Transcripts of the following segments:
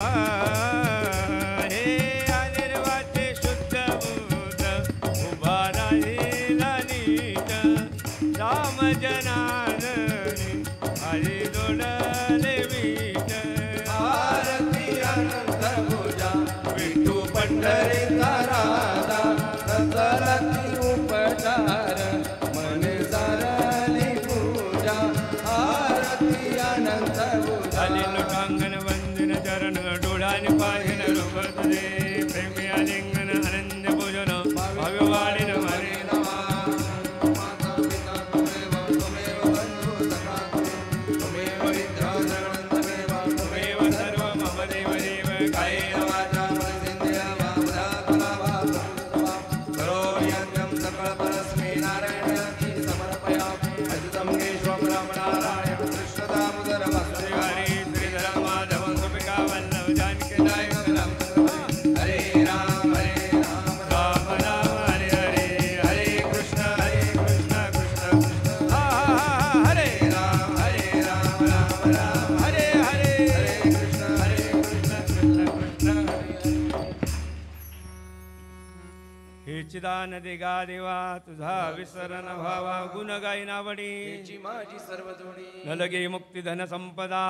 हे अनिर्वाचे शुद्ध बुद्ध उभा राहिला नीट राम जनार्दनी हरी जोडले वीट आरती अनंत भुजा विठू पंढरीचा राजा दसरथी उपचार मने सारली पूजा आरती अनंत भुजा लोकांगण वंदन चरण डोळ्याने पाहिन रूप तुझे प्रेमी आलिंगन आनंद पूजन भव्यवाणीन हरे चिदानदी गा देवा तुझा विसरण भावा गुण गाई नावडी माझी सर्व जोडी नलगे मुक्ती धन संपदा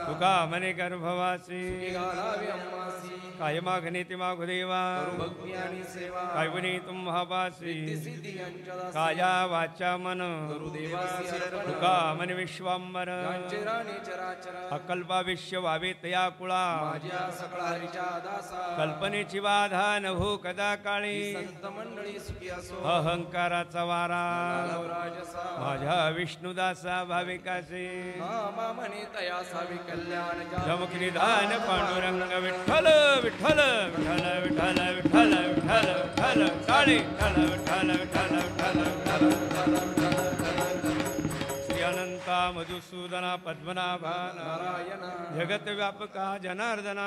तुका मने गर्भवासी काय मागणे ते मागु देवा काय गुणी तुम्हापासी काया वाचा मन तुका मन विश्वांबर अकल्पा विश्व व्हावे तया कुळा कल्पनेची बाधा न हो कदा काळी अहंकाराचा वारा माझ्या विष्णुदासा भाविकाचे जमक निधान पांडुरंग विठ्ठल विठ्ठल विठ्ठल विठ्ठल विठ्ठल विठ्ठल विठ्ठल काळी विठ्ठल विठ्ठल विठ्ठल विठ्ठल अनंता मधुसूदना पद्मनाभा नारायण जगत व्यापका जनार्दना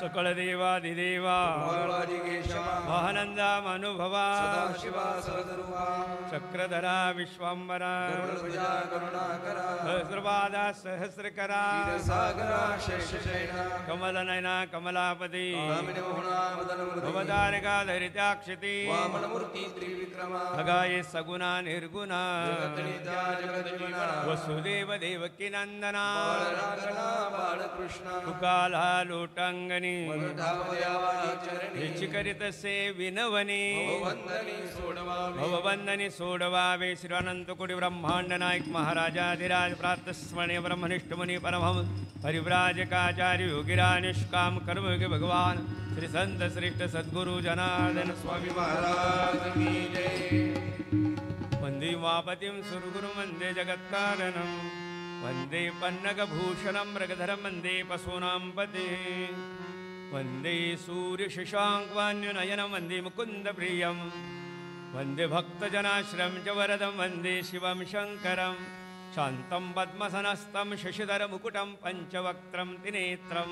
सकळ देवाधिदेवा महानंदा मानुभवा चक्रधरा विश्वांबरा सहस्रपादा सहस्रकरा कमलनयना कमलापती भवतारका धरित्याक्षिती भगाये सगुणा निर्गुणा वसुदेव देवकी नंदना तुकाला लोटांगणी करीत से विनवनी भववंदनी सोडवावे श्री अनंत कोटी ब्रह्मांड नायक महाराजाधिराज प्रातस्मरणीय ब्रह्मनिष्ठ मुनि परमहंस परिव्राजकाचार्य योगिरा निष्काम कर्मयोगी भगवान श्री संत श्रेष्ठ सद्गुरु जनार्दन स्वामी महाराज की जय। वंदे उमापतिं सुरगुरुं वंदे जगत्कारणं वंदे पन्नगभूषणं मृगधरं वंदे पशूनां पते वंदे सूर्यशशाङ्कवान्युनयनं वंदे मुकुन्दप्रियं वंदे भक्तजनाश्रयं च वरदं वंदे शिवं शङ्करं शान्तं पद्मसनस्थं शशिधरमुकुटं पञ्चवक्त्रं त्रिनेत्रं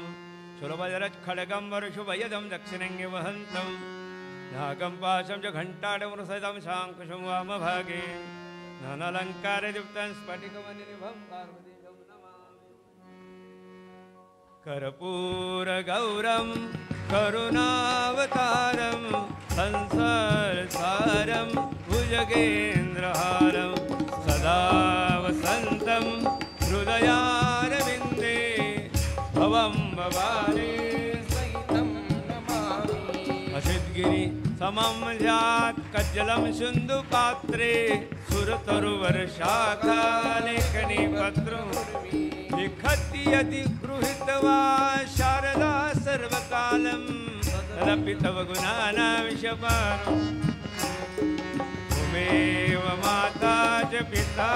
शूलभद्रखड्गं वरुषुभयदं दक्षिणेऽङ्गे वहन्तं नागं पाशं च घण्टाडमृसदं शाङ्कुशं वामभागे नानालङ्कारयुक्तं स्फटिकमणिनिभं पार्वतीं नमामि। कर्पूरगौरं करुणावतारं संसारसारं भुजगेन्द्रहारं सदा वसन्तं हृदयारविन्दे भवं भवानी असिद्गिरि समं जात कज्जलं सिन्धुपात्रे सुरतरुवर्षाखालेखनी पत्रं लिखति यदि गृहीत्वा शारदा सर्वकालं तदपि तव गुणानाविशपारं त्वमेव माता च पिता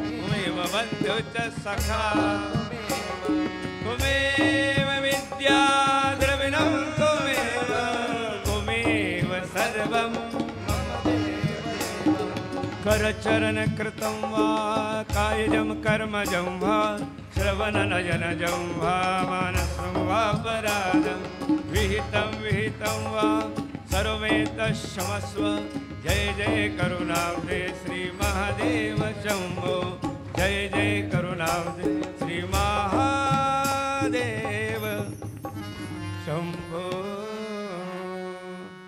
त्वमेव बन्धु च सखा त्वमेव विद्या द्रविणं त्वमेव सर्वं करचरणकृतं वा कायजं कर्मजं वा श्रवणनयनजं वा मानसं वा पराधं विहितं वा सर्वमेतत्क्षमस्व। जय जय करुणाब्धे श्री महादेव शंभो जय जय करुणावते श्री महादेव शंभो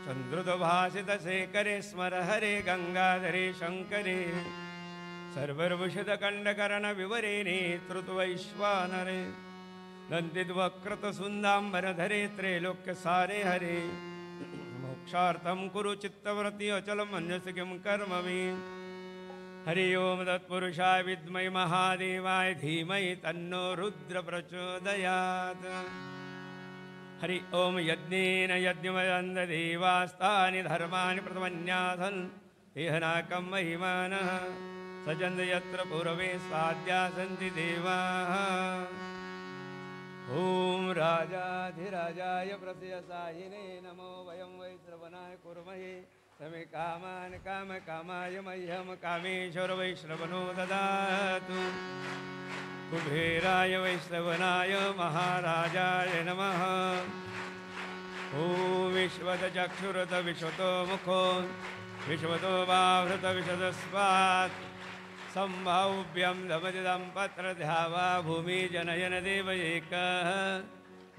चंद्रुद्भासित शेखरे स्मर हरे गंगाधरे शंकरे सर्वभूषित कंडकर्ण विवरे नेतृत्वैश्वानरे नंदित वक्रत सुंदांबरधरे त्रैलोक्य सारे हरे मोक्षार्थं कुरु चित्तवृत्ति अचल मनसि किं कर्मवि हरि ओम तत्पुरुषाय विद्महे महादेवाय धीमहि तन्नो रुद्र प्रचोदयात् हरि ओम यज्ञेन यज्ञमयन्द देवास्तानि धर्माणि प्रथमन्यासन् तेहनाकं महिमानः सजन्द यत्र पूर्वे साध्या सन्ति देवाः ओम राजाधिराजाय प्रत्ययसायिने नमो वयं वै श्रवणाय कुर्महे समे कामान् कामकामाय मह्यं कामेश्वर वैश्रवणो ददातु कुबेराय वैश्रवणाय महाराजाय नमः ॐ विश्वतचक्षुरत विश्वतो मुखो विश्वतो वावृत विशदस्वात् संभाव्यं दमदिदं पत्रध्यावा भूमि जनयन देव एकः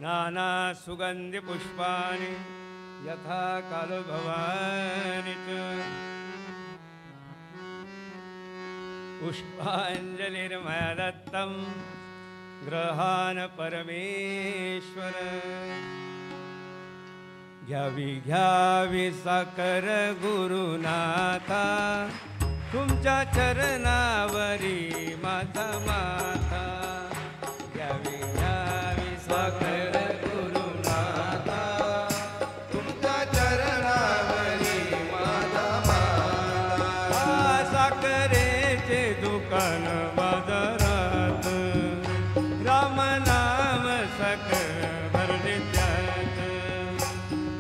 नाना सुगन्धि पुष्पाणि यथा कालो भवानि च पुष्पाञ्जलिर्मया दत्तं गृहाण परमेश्वर घ्यावी घ्यावी साकर गुरुनाथा तुमच्या चरणावरी माझा माथा घ्यावी घ्यावी साकर गुरुनाथा तुमच्या चरणावरी माझा माथा साखरेचे दुकान बाजारात रामनाम साखर भरले त्यात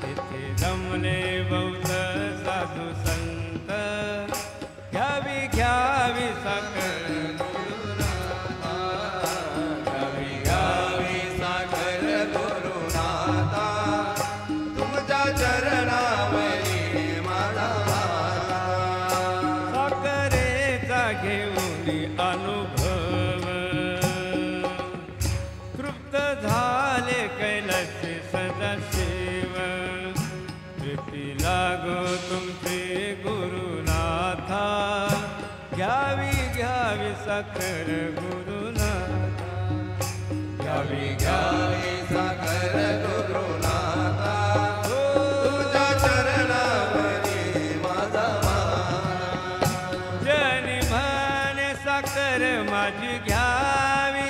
तिथे जमले बौद्ध साधू संत घ्यावी घ्यावी साखर गुरुनाथा घ्यावी घ्यावी साखर गुरुनाथा तुमच्या चरणावरी माझा माथा साखरेचा घेऊन अनुभव तृप्त झाले कैलासी सदाशिव प्रीती लागो तुमचे गुरुनाथा घ्यावी घ्यावी साखर गुरुनाथा घ्यावी घ्यावी साखर गुरुनाथा तुझ्या चरणावरी माझा माथा जनी म्हणे साखर माझी घ्यावी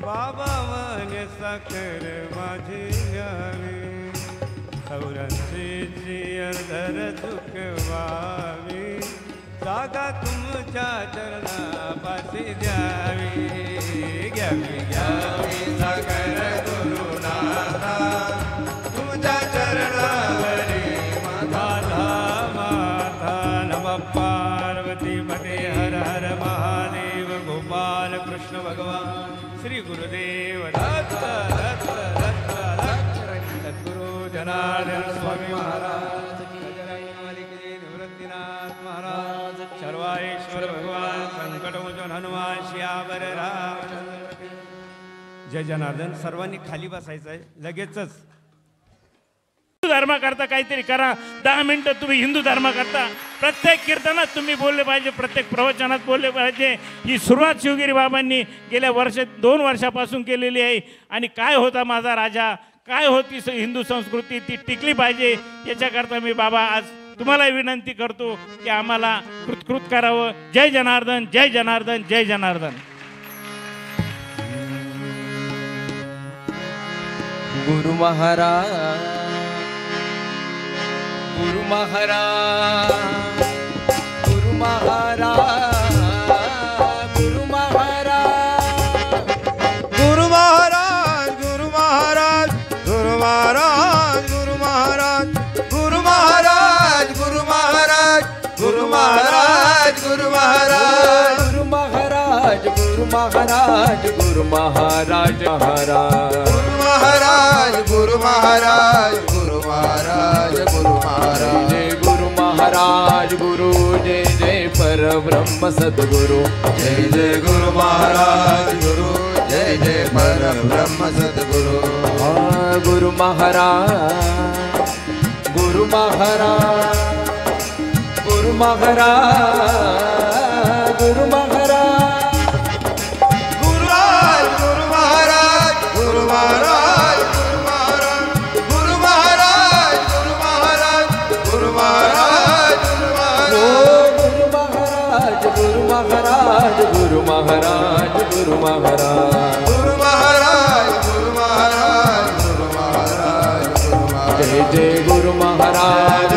बाबा म्हणे साखर माझी घ्यावी चौऱ्याऐंशी अर्धर चुकवावी जागा तुमच्या चरणापाशी द्यावी घ्यावी घ्यावी साखर गुरुनाथा तुझ्या चरणावरी माता माता नम पार्वती पते हर हर महादेव गोपाल कृष्ण भगवान श्री गुरुदेव दत्त दत्त दत्त दत्त सद्गुरु जनार्दन स्वामी महाराज निवृत्तीनाथ महाराज सर्वाईश्वर भगवान संकटमोचन हनुमान श्यावर रामचंद्र जय जनार्दन. सर्वांनी खाली बसायचं आहे लगेचच. हिंदू धर्माकरता काहीतरी करा. 10 मिनिटं तुम्ही हिंदू धर्माकरता प्रत्येक कीर्तनात तुम्ही बोलले पाहिजे, प्रत्येक प्रवचनात बोलले पाहिजे. ही सुरुवात शिवगिरी बाबांनी गेल्या 2 वर्षापासून केलेली आहे. आणि काय होता माझा राजा, काय होती हिंदू संस्कृती, ती टिकली पाहिजे. याच्याकरता मी बाबा आज तुम्हाला विनंती करतो की आम्हाला कृतकृत करावं. जय जनार्दन, जय जनार्दन, जय जनार्दन. गुरु महाराज गुरु महाराज गुरु महाराज गुरु महाराज गुरु महाराज गुरु महाराज गुरु महाराज गुरु महाराज गुरु महाराज गुरु महाराज गुरु महाराज गुरु महाराज गुरु महाराज गुरु महाराज गुरु महाराज महाराज गुरु महाराज गुरु महाराज गुरु महाराज गुरु महाराज गुरु महाराज गुरु जय जय पर परब्रह्म सद्गुरु जय जय गुरु महाराज गुरु जय जय परब्रह्म सद्गुरु गुरु महाराज गुरु महाराज गुरु महाराज गुरु महाराज गुरु महाराज गुरु महाराज गुरु महाराज गुरु महाराज गुरु महाराज गुरु महाराज गुरु महाराज गुरु महाराज गुरु महाराज गुरु महाराज गुरु महाराज गुरु महाराज गुरु महाराज गुरु महाराज गुरु महाराज जय जय गुरु महाराज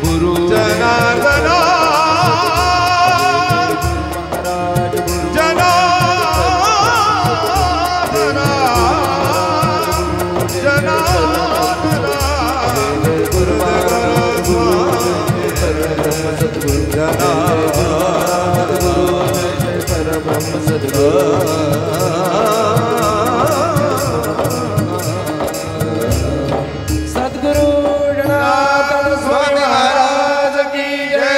गुरु जनार्दना सद्गुरु जनार्दन स्वामी महाराज की जय।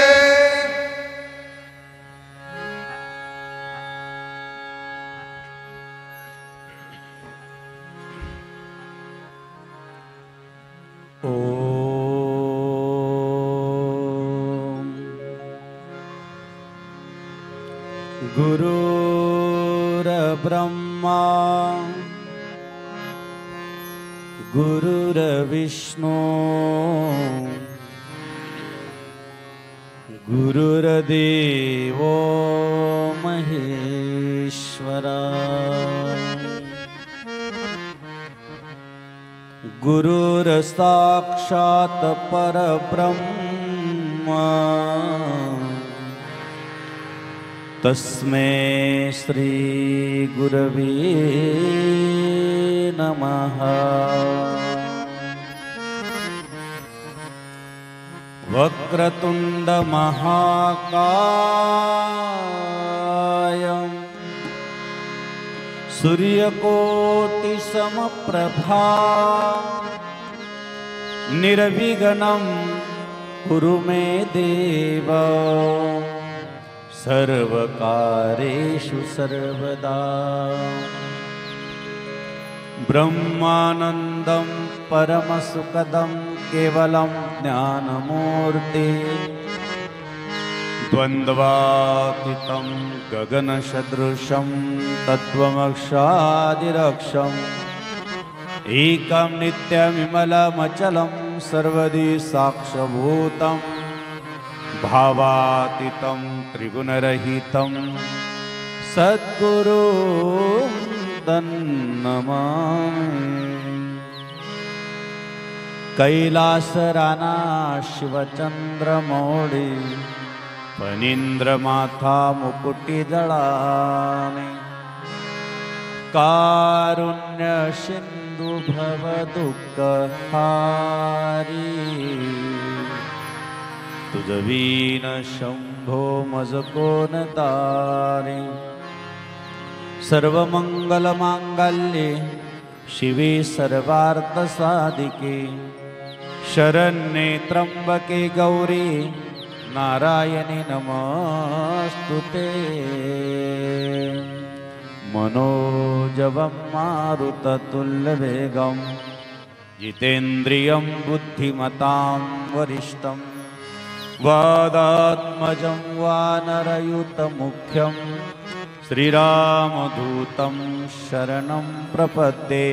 गुरुर्ब्रह्मा गुरुर्विष्णु गुरुर्देवो महेश्वरा गुरुर्साक्षात् परब्रह्मा तस्मै श्री गुरवे नमः। वक्रतुंड महाकाय सूर्यकोटि समप्रभा निर्विघ्नं कुरु मे देव सर्वकारेषु सर्वदा। ब्रह्मानन्दं परमसुखदं केवलं ज्ञानमूर्ति द्वन्द्वातीतं गगनसदृशं तत्त्वमक्षादिरक्षम् एकं नित्यविमलमचलं सर्वदि साक्षभूतं भावातीतं त्रिगुणरहितं सद्गुरु नमामि। कैलासराना शिवचंद्रमौळी फणींद्रमाथा मुकुटिदळाने कारुण्य सिंधु भव दुःखहारी तुझवीन शंभो मज कोण तारी। सर्वमंगलमांगल्ये शिवे सर्वार्थसाधिके शरण्ये त्र्यंबके गौरी नारायणी नमस्तुते। मनोजवं मारुततुल्यवेगं जितेन्द्रियं बुद्धिमतां वरिष्ठं वादात्मजं वानरयुतमुख्यं श्रीरामदूतं शरणं प्रपद्ये।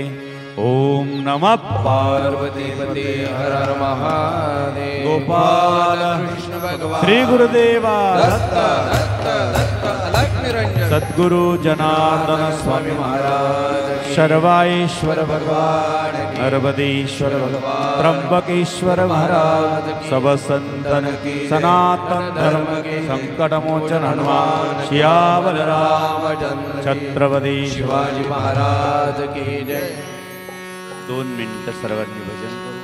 ओम नमः पार्वतीपते हर हर महादेव। गोपाल कृष्ण भगवान श्री गुरुदेवा दत्त सद्गुरु जनार्दन स्वामी महाराज शर्वाईश्वर भगवान नर्मदेश्वर भगवान त्र्यंबकेश्वर महाराज सब संतन की सनातन धर्म के संकट मोचन हनुमान सियावर रामचंद्र छत्रपति शिवाजी महाराज की जय। 2 मिनिटं सर्वांनी भजन करू।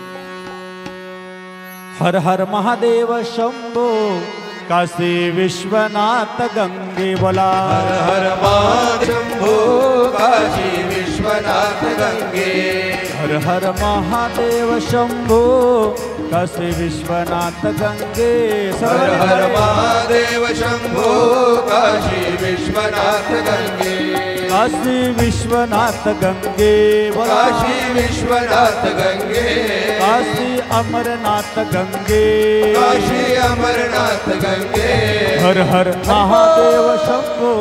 हर हर महादेव शंभो काशी विश्वनाथ गंगे बोला। हर हर महाशंभो काशी विश्वनाथ गंगे। हर हर महादेव शंभो काशी विश्वनाथ गंगे हर हर महादेव शंभो काशी विश्वनाथ गंगे काशी विश्वनाथ गंगे काशी विश्वनाथ गंगे काशी अमरनाथ गंगे काशी अमरनाथ गंगे हर हर महादेव शंभो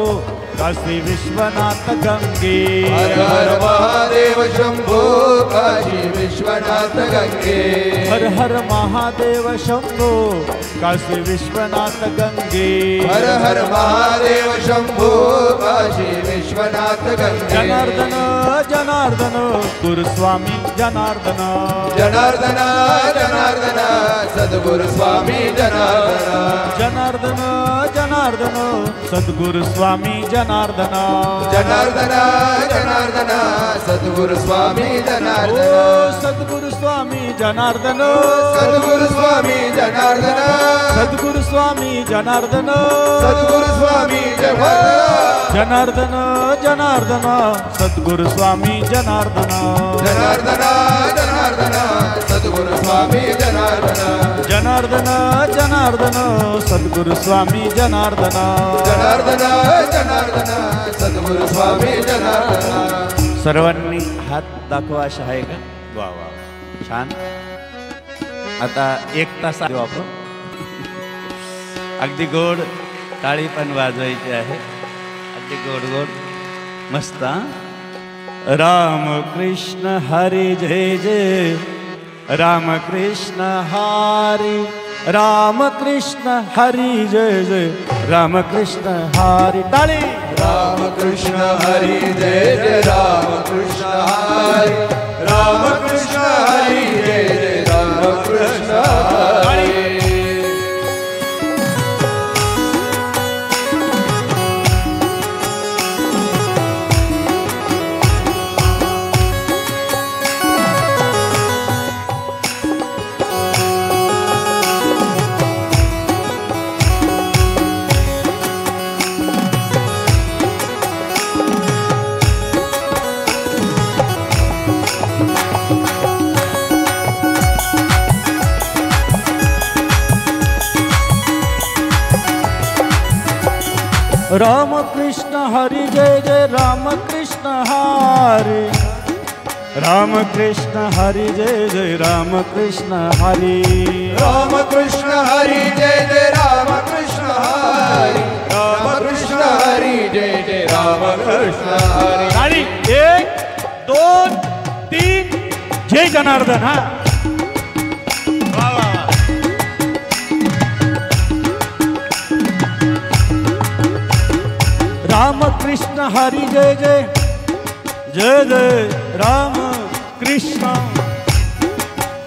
काशी विश्वनाथ गंगे हर हर महादेव शंभो काशी विश्वनाथ गंगे हर हर महादेव शंभो काशी विश्वनाथ गंगे हर हर महादेव शंभो काशी विश्वनाथ गंगे जनार्दन जनार्दन गुरुस्वामी जनार्दन जनार्दन जनार्दन सद्गुरु स्वामी जनार्दन जनार्दन जनार्दन सद्गुरु स्वामी जनार्दन जनार्दन जनार्दन सद्गुरु स्वामी ओ जनार्दन सद्गुरु स्वामी जनार्दन सद्गुरु स्वामी जनार्दन सद्गुरु स्वामी जनार्दन सद्गुरु स्वामी जनार्दन जनार्दन जनार्दन सद्गुरु स्वामी जनार्दन जनार्दन जनार्दन सद्गुरु स्वामी जनार्दन जनार्दन जनार्दन सद्गुरु स्वामी जनार्दन जनार्दन जनार्दन सद्गुरु स्वामी जनार्दन सर्वांनी हात दाखवा अशा आहे का वा वा छान आता 1 तास देऊ आपण अगदी गोड टाळी पण वाजवायची आहे अगदी गोड गोड मस्त राम कृष्ण हरी जय जय राम कृष्ण हरी राम कृष्ण हरी जय जय राम कृष्ण हरी टाळी राम कृष्ण हरी जय जय राम कृष्ण हरी राम कृष्ण हरी जय जय राम कृष्ण हरी राम कृष्ण हरि जय जय राम कृष्ण हरि राम कृष्ण हरि जय जय राम कृष्ण हरि राम कृष्ण हरी जय जय राम कृष्ण हरी राम कृष्ण हरी जय जय राम कृष्ण हरी आणि 1 2 3 जय जनार्दन हा वा वा वा राम कृष्ण हरि जय जय जय जय राम कृष्ण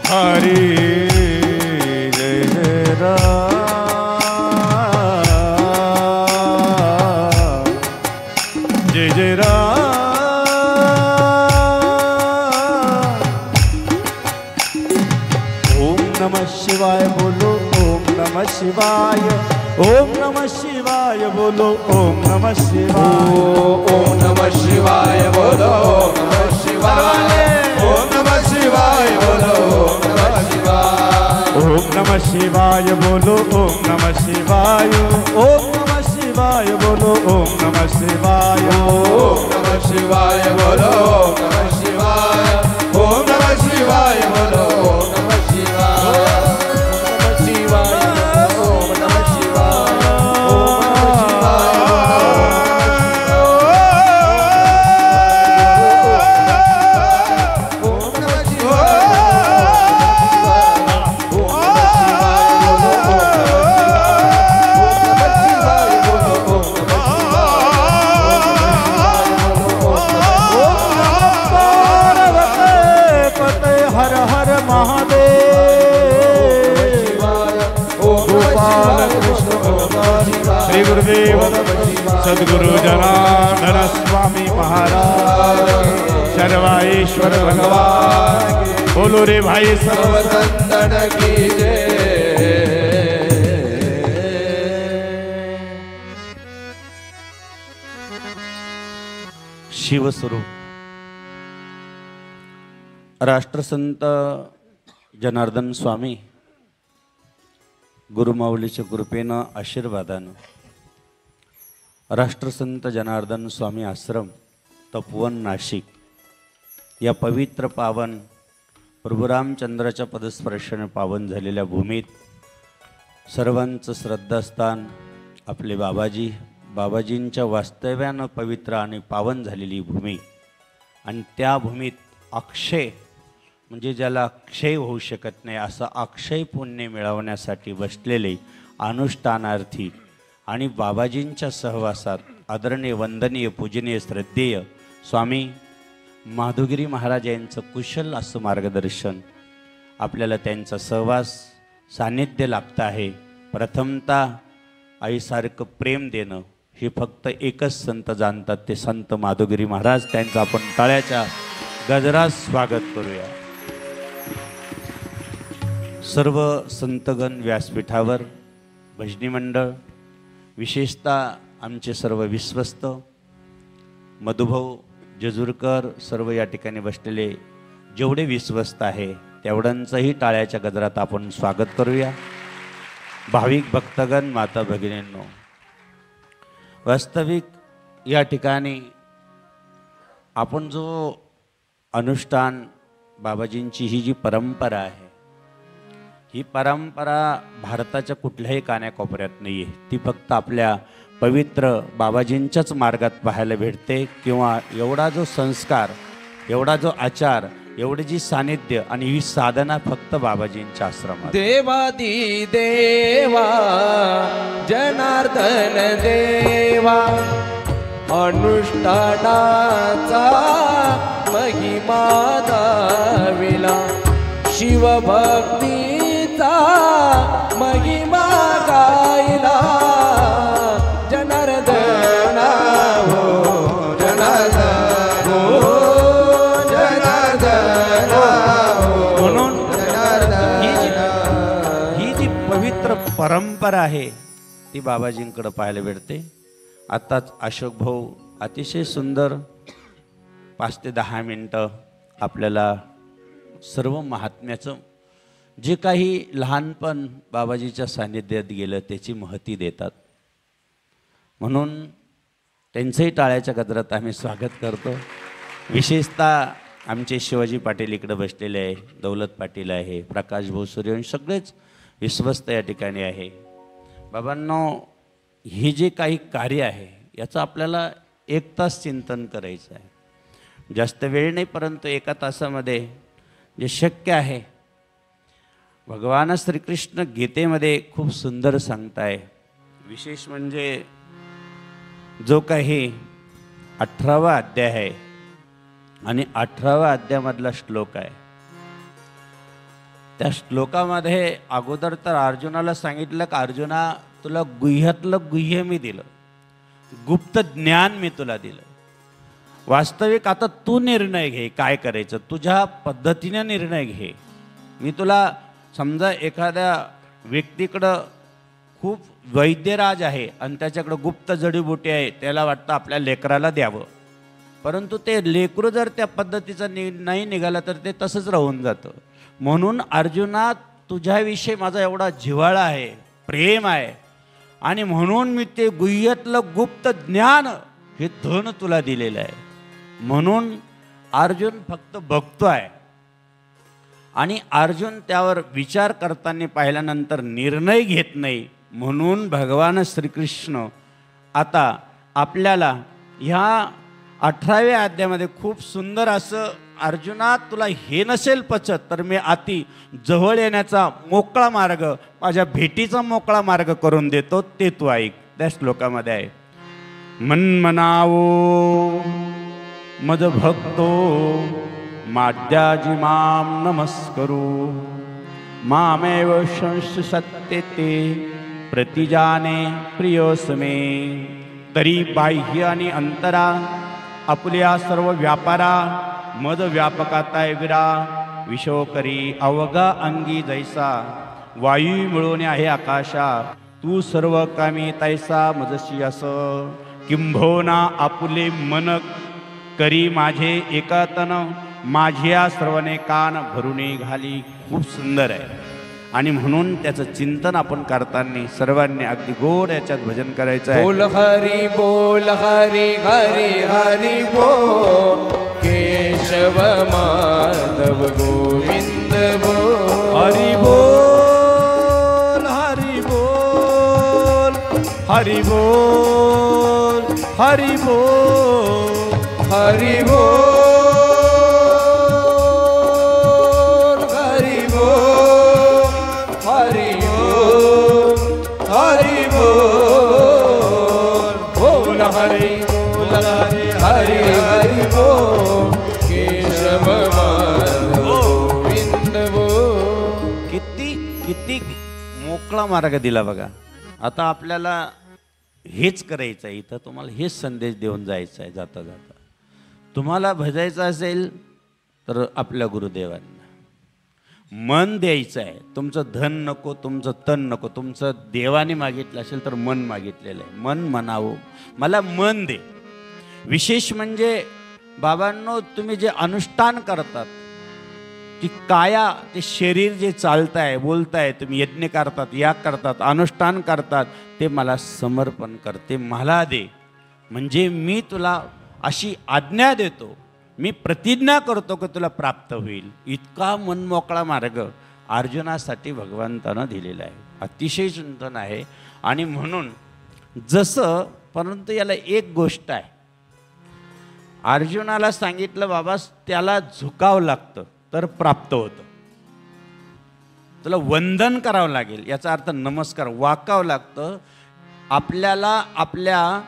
हरि जय जय राम जय जय राम ओम नमः शिवाय बोलो ओम नमः शिवाय ओम नमः शिवाय बोलो ओम नमः शिवाय ओम नमः शिवाय बोलो ओम नमः शिवाय ओम नमः शिवाय बोलो ओम नमः शिवाय ओम नमः शिवाय बोलो ओम नमः शिवाय ओम नमः शिवाय बोलो ओम नमः शिवाय ओम नमः शिवाय बोलो ओम नमः शिवाय ओम नमः शिवाय बोलो ओम नमः शिवाय ओम नमः शिवाय ओम नमः पते हर हर महादेव गोपाल कृष्ण भगवान श्री गुरुदेव सद्गुरु जनार्दन स्वामी महाराज शर्वाईश्वर भगवान बोलो रे भाई सर्व संतन की जय शिवस्वरूप राष्ट्रसंत जनार्दन स्वामी गुरुमाऊलीच्या कृपेनं आशीर्वादानं राष्ट्रसंत जनार्दन स्वामी आश्रम तपोवन नाशिक या पवित्र पावन प्रभू रामचंद्राच्या पदस्पर्शाने पावन झालेल्या भूमीत सर्वांचं श्रद्धास्थान आपले बाबाजींच्या वास्तव्यानं पवित्र आणि पावन झालेली भूमी आणि त्या भूमीत अक्षय म्हणजे ज्याला क्षय होऊ शकत नाही असं अक्षय पुण्य मिळवण्यासाठी बसलेले अनुष्ठानार्थी आणि बाबाजींच्या सहवासात आदरणीय वंदनीय पूजनीय श्रद्धेय स्वामी माधुगिरी महाराज यांचं कुशल असं मार्गदर्शन आपल्याला त्यांचा सहवास सान्निध्य लागतं आहे. प्रथमतः आईसारखं प्रेम देणं हे फक्त एकच संत जाणतात, ते संत माधुगिरी महाराज. त्यांचं आपण टाळ्याच्या गजरात स्वागत करूया. सर्व संतगण व्यासपीठावर, भजनी मंडळ, विशेषतः आमचे सर्व विश्वस्त मधुभाऊ जेजुरकर, सर्व या ठिकाणी बसलेले जेवढे विश्वस्त आहे तेवढ्यांचंही टाळ्याच्या गजरात आपण स्वागत करूया. भाविक भक्तगण, माता भगिनींनो, वास्तविक या ठिकाणी आपण जो अनुष्ठान बाबाजींची ही जी परंपरा आहे, ही परंपरा भारताच्या कुठल्याही कानाकोपऱ्यात नाही आहे. ती फक्त आपल्या पवित्र बाबाजींच्याच मार्गात पाहायला भेटते. किंवा एवढा जो संस्कार, एवढा जो आचार, एवढी जी सानिध्य आणि ही साधना फक्त बाबाजींच्या आश्रमात. देवादी देवा जनार्दन देवा अनुष्ठानाचा महिमा दाविला, शिवभक्तीचा महिमा गायला. जनार्दना हो जनार्दन हो जनार्दना हो. म्हणून ही जी पवित्र परंपरा आहे ती बाबाजींकडे पाहायला भेटते. आत्ताच अशोक भाऊ अतिशय सुंदर 5 ते 10 मिनटं आपल्याला सर्व महात्म्याचं जे काही लहानपण बाबाजीच्या सान्निध्यात गेलं त्याची महती देतात. म्हणून त्यांचंही टाळ्याच्या गजरात आम्ही स्वागत करतो. विशेषतः आमचे शिवाजी पाटील इकडे बसलेले आहे, दौलत पाटील आहे, प्रकाश भाऊ सूर्यवंशी, सगळेच विश्वस्त या ठिकाणी आहे. बाबांनो, हे जे काही कार्य आहे याचं आपल्याला 1 तास चिंतन करायचं आहे. जास्त वेळ नाही, परंतु 1 तासामध्ये जे शक्य आहे. भगवान श्रीकृष्ण गीतेमध्ये खूप सुंदर सांगताय. विशेष म्हणजे जो काही 18वा अध्याय आहे आणि 18व्या अध्यायामधला श्लोक आहे, त्या श्लोकामध्ये अगोदर तर अर्जुनाला सांगितलं की अर्जुना, तुला गुह्यातलं गुह्य मी दिलं, गुप्त ज्ञान मी तुला दिलं. वास्तविक आता तू निर्णय घे काय करायचं, तुझ्या पद्धतीने निर्णय घे. मी तुला, समजा एखाद्या व्यक्तीकडं खूप वैद्यराज आहे आणि त्याच्याकडं गुप्त जडीबुटी आहे, त्याला वाटतं आपल्या लेकराला द्यावं, परंतु ते लेकरू जर त्या पद्धतीचं नाही निघालं तर ते तसंच राहून जातं. म्हणून अर्जुना, तुझ्याविषयी माझा एवढा जिव्हाळा आहे, प्रेम आहे, आणि म्हणून मी ते गुह्यातलं गुप्त ज्ञान हे धन तुला दिलेलं आहे. म्हणून अर्जुन फक्त बघतोय आणि अर्जुन त्यावर विचार करताना पाहिल्यानंतर निर्णय घेत नाही. म्हणून भगवान श्रीकृष्ण आता आपल्याला ह्या 18व्या अध्यायामध्ये खूप सुंदर असं, अर्जुना तुला हे नसेल पचत तर मी अति जवळ येण्याचा मोकळा मार्ग, माझ्या भेटीचा मोकळा मार्ग करून देतो, ते तू ऐक. त्या श्लोकामध्ये आहे, मन्मनावो मद भक्तो माद्याजी माम नमस्करू, मामेव संसत्तेते प्रतिजाने प्रियोसमे. तरी बाह्य आणि अंतरा आपल्या सर्व व्यापारा मद व्यापकाताय विरा, विशोकरी अवघा अंगी जैसा, वायू मिळवणे आहे आकाशा, तू सर्व कामी तैसा मजशी अस. किंभोना आपुले मन करी माझे एकातन, माझ्या श्रवणे कान भरुणे घाली. खूप सुंदर आहे आणि म्हणून त्याचं चिंतन आपण करताना सर्वांनी अगदी गोड याच्यात भजन करायचं आहे. बोल हरी बोल हरी हरी हरी बोल केशव माधव गोविंद बोल. हरी बोल हरी बोल हरी बोल हरी बोल हरी बोल हरी बोल हरी बोल हरी बोल. बोल हरी बोल हरी हरी हरी बोल केशव माधव गोविंद बोल. किती किती मोकळा मार्ग दिला बघा. आता आपल्याला हेच करायचं आहे, इथं तुम्हाला हेच संदेश देऊन जायचं आहे. जाता जाता तुम्हाला भजायचं असेल तर आपल्या गुरुदेवांना मन द्यायचं आहे. तुमचं धन नको, तुमचं तन नको. तुमचं देवाने मागितलं असेल तर मन मागितलेलं आहे. मन म्हणावं, मला मन दे. विशेष म्हणजे बाबांनो, तुम्ही जे अनुष्ठान करतात, ती काया, ते शरीर जे चालताय बोलताय, तुम्ही यज्ञ करतात, याग करतात, अनुष्ठान करतात, ते मला समर्पण कर, ते मला दे. म्हणजे मी तुला अशी आज्ञा देतो, मी प्रतिज्ञा करतो की तुला प्राप्त होईल. इतका मनमोकळा मार्ग अर्जुनासाठी भगवंतानं दिलेला आहे. अतिशय चिंतन आहे. आणि म्हणून जसं, परंतु याला एक गोष्ट आहे, अर्जुनाला सांगितलं बाबा त्याला झुकावं लागतं तर प्राप्त होतं. तुला वंदन करावं लागेल, याचा अर्थ नमस्कार, वाकावं लागतं. आपल्याला आपल्या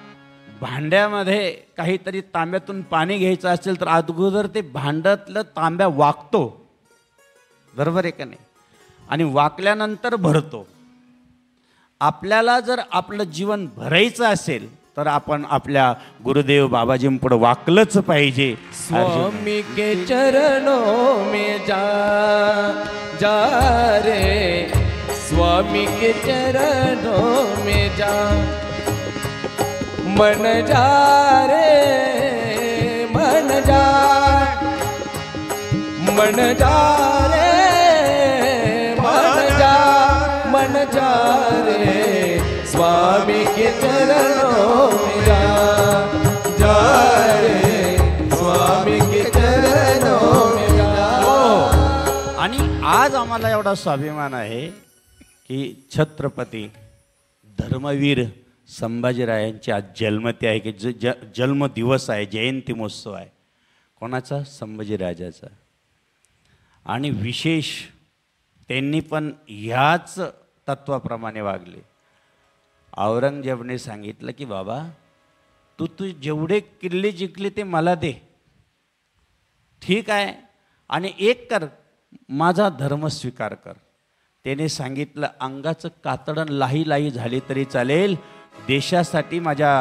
भांड्यामध्ये काहीतरी तांब्यातून पाणी घ्यायचं असेल तर अगोदर ते भांड्यातलं तांब्या वाकतो, बरोबर आहे का नाही, आणि वाकल्यानंतर भरतो. आपल्याला जर आपलं जीवन भरायचं असेल तर आपण आपल्या गुरुदेव बाबाजींपुढे वाकलंच पाहिजे. स्वामी के चरणों में जा जा रे, स्वामी के चरणों में जा, मन जा रे मन जा, मन जा रे मन जा, मन जा रे स्वामी के चरणों में जा जा रे स्वामी के चरणों में जा. आणि आज आम्हाला एवढा स्वाभिमान आहे की छत्रपती धर्मवीर संभाजीरायांची आज जन्मती आहे, की जन्मदिवस आहे, जयंती महोत्सव आहे. कोणाचा? संभाजीराजाचा. आणि विशेष त्यांनी पण ह्याच तत्वाप्रमाणे वागले. औरंगजेबने सांगितलं की बाबा तू जेवढे किल्ले जिंकले ते मला दे, ठीक आहे, आणि एक कर, माझा धर्म स्वीकार कर. त्याने सांगितलं अंगाचं कातडण लाही लाही झाली तरी चालेल, देशासाठी, माझ्या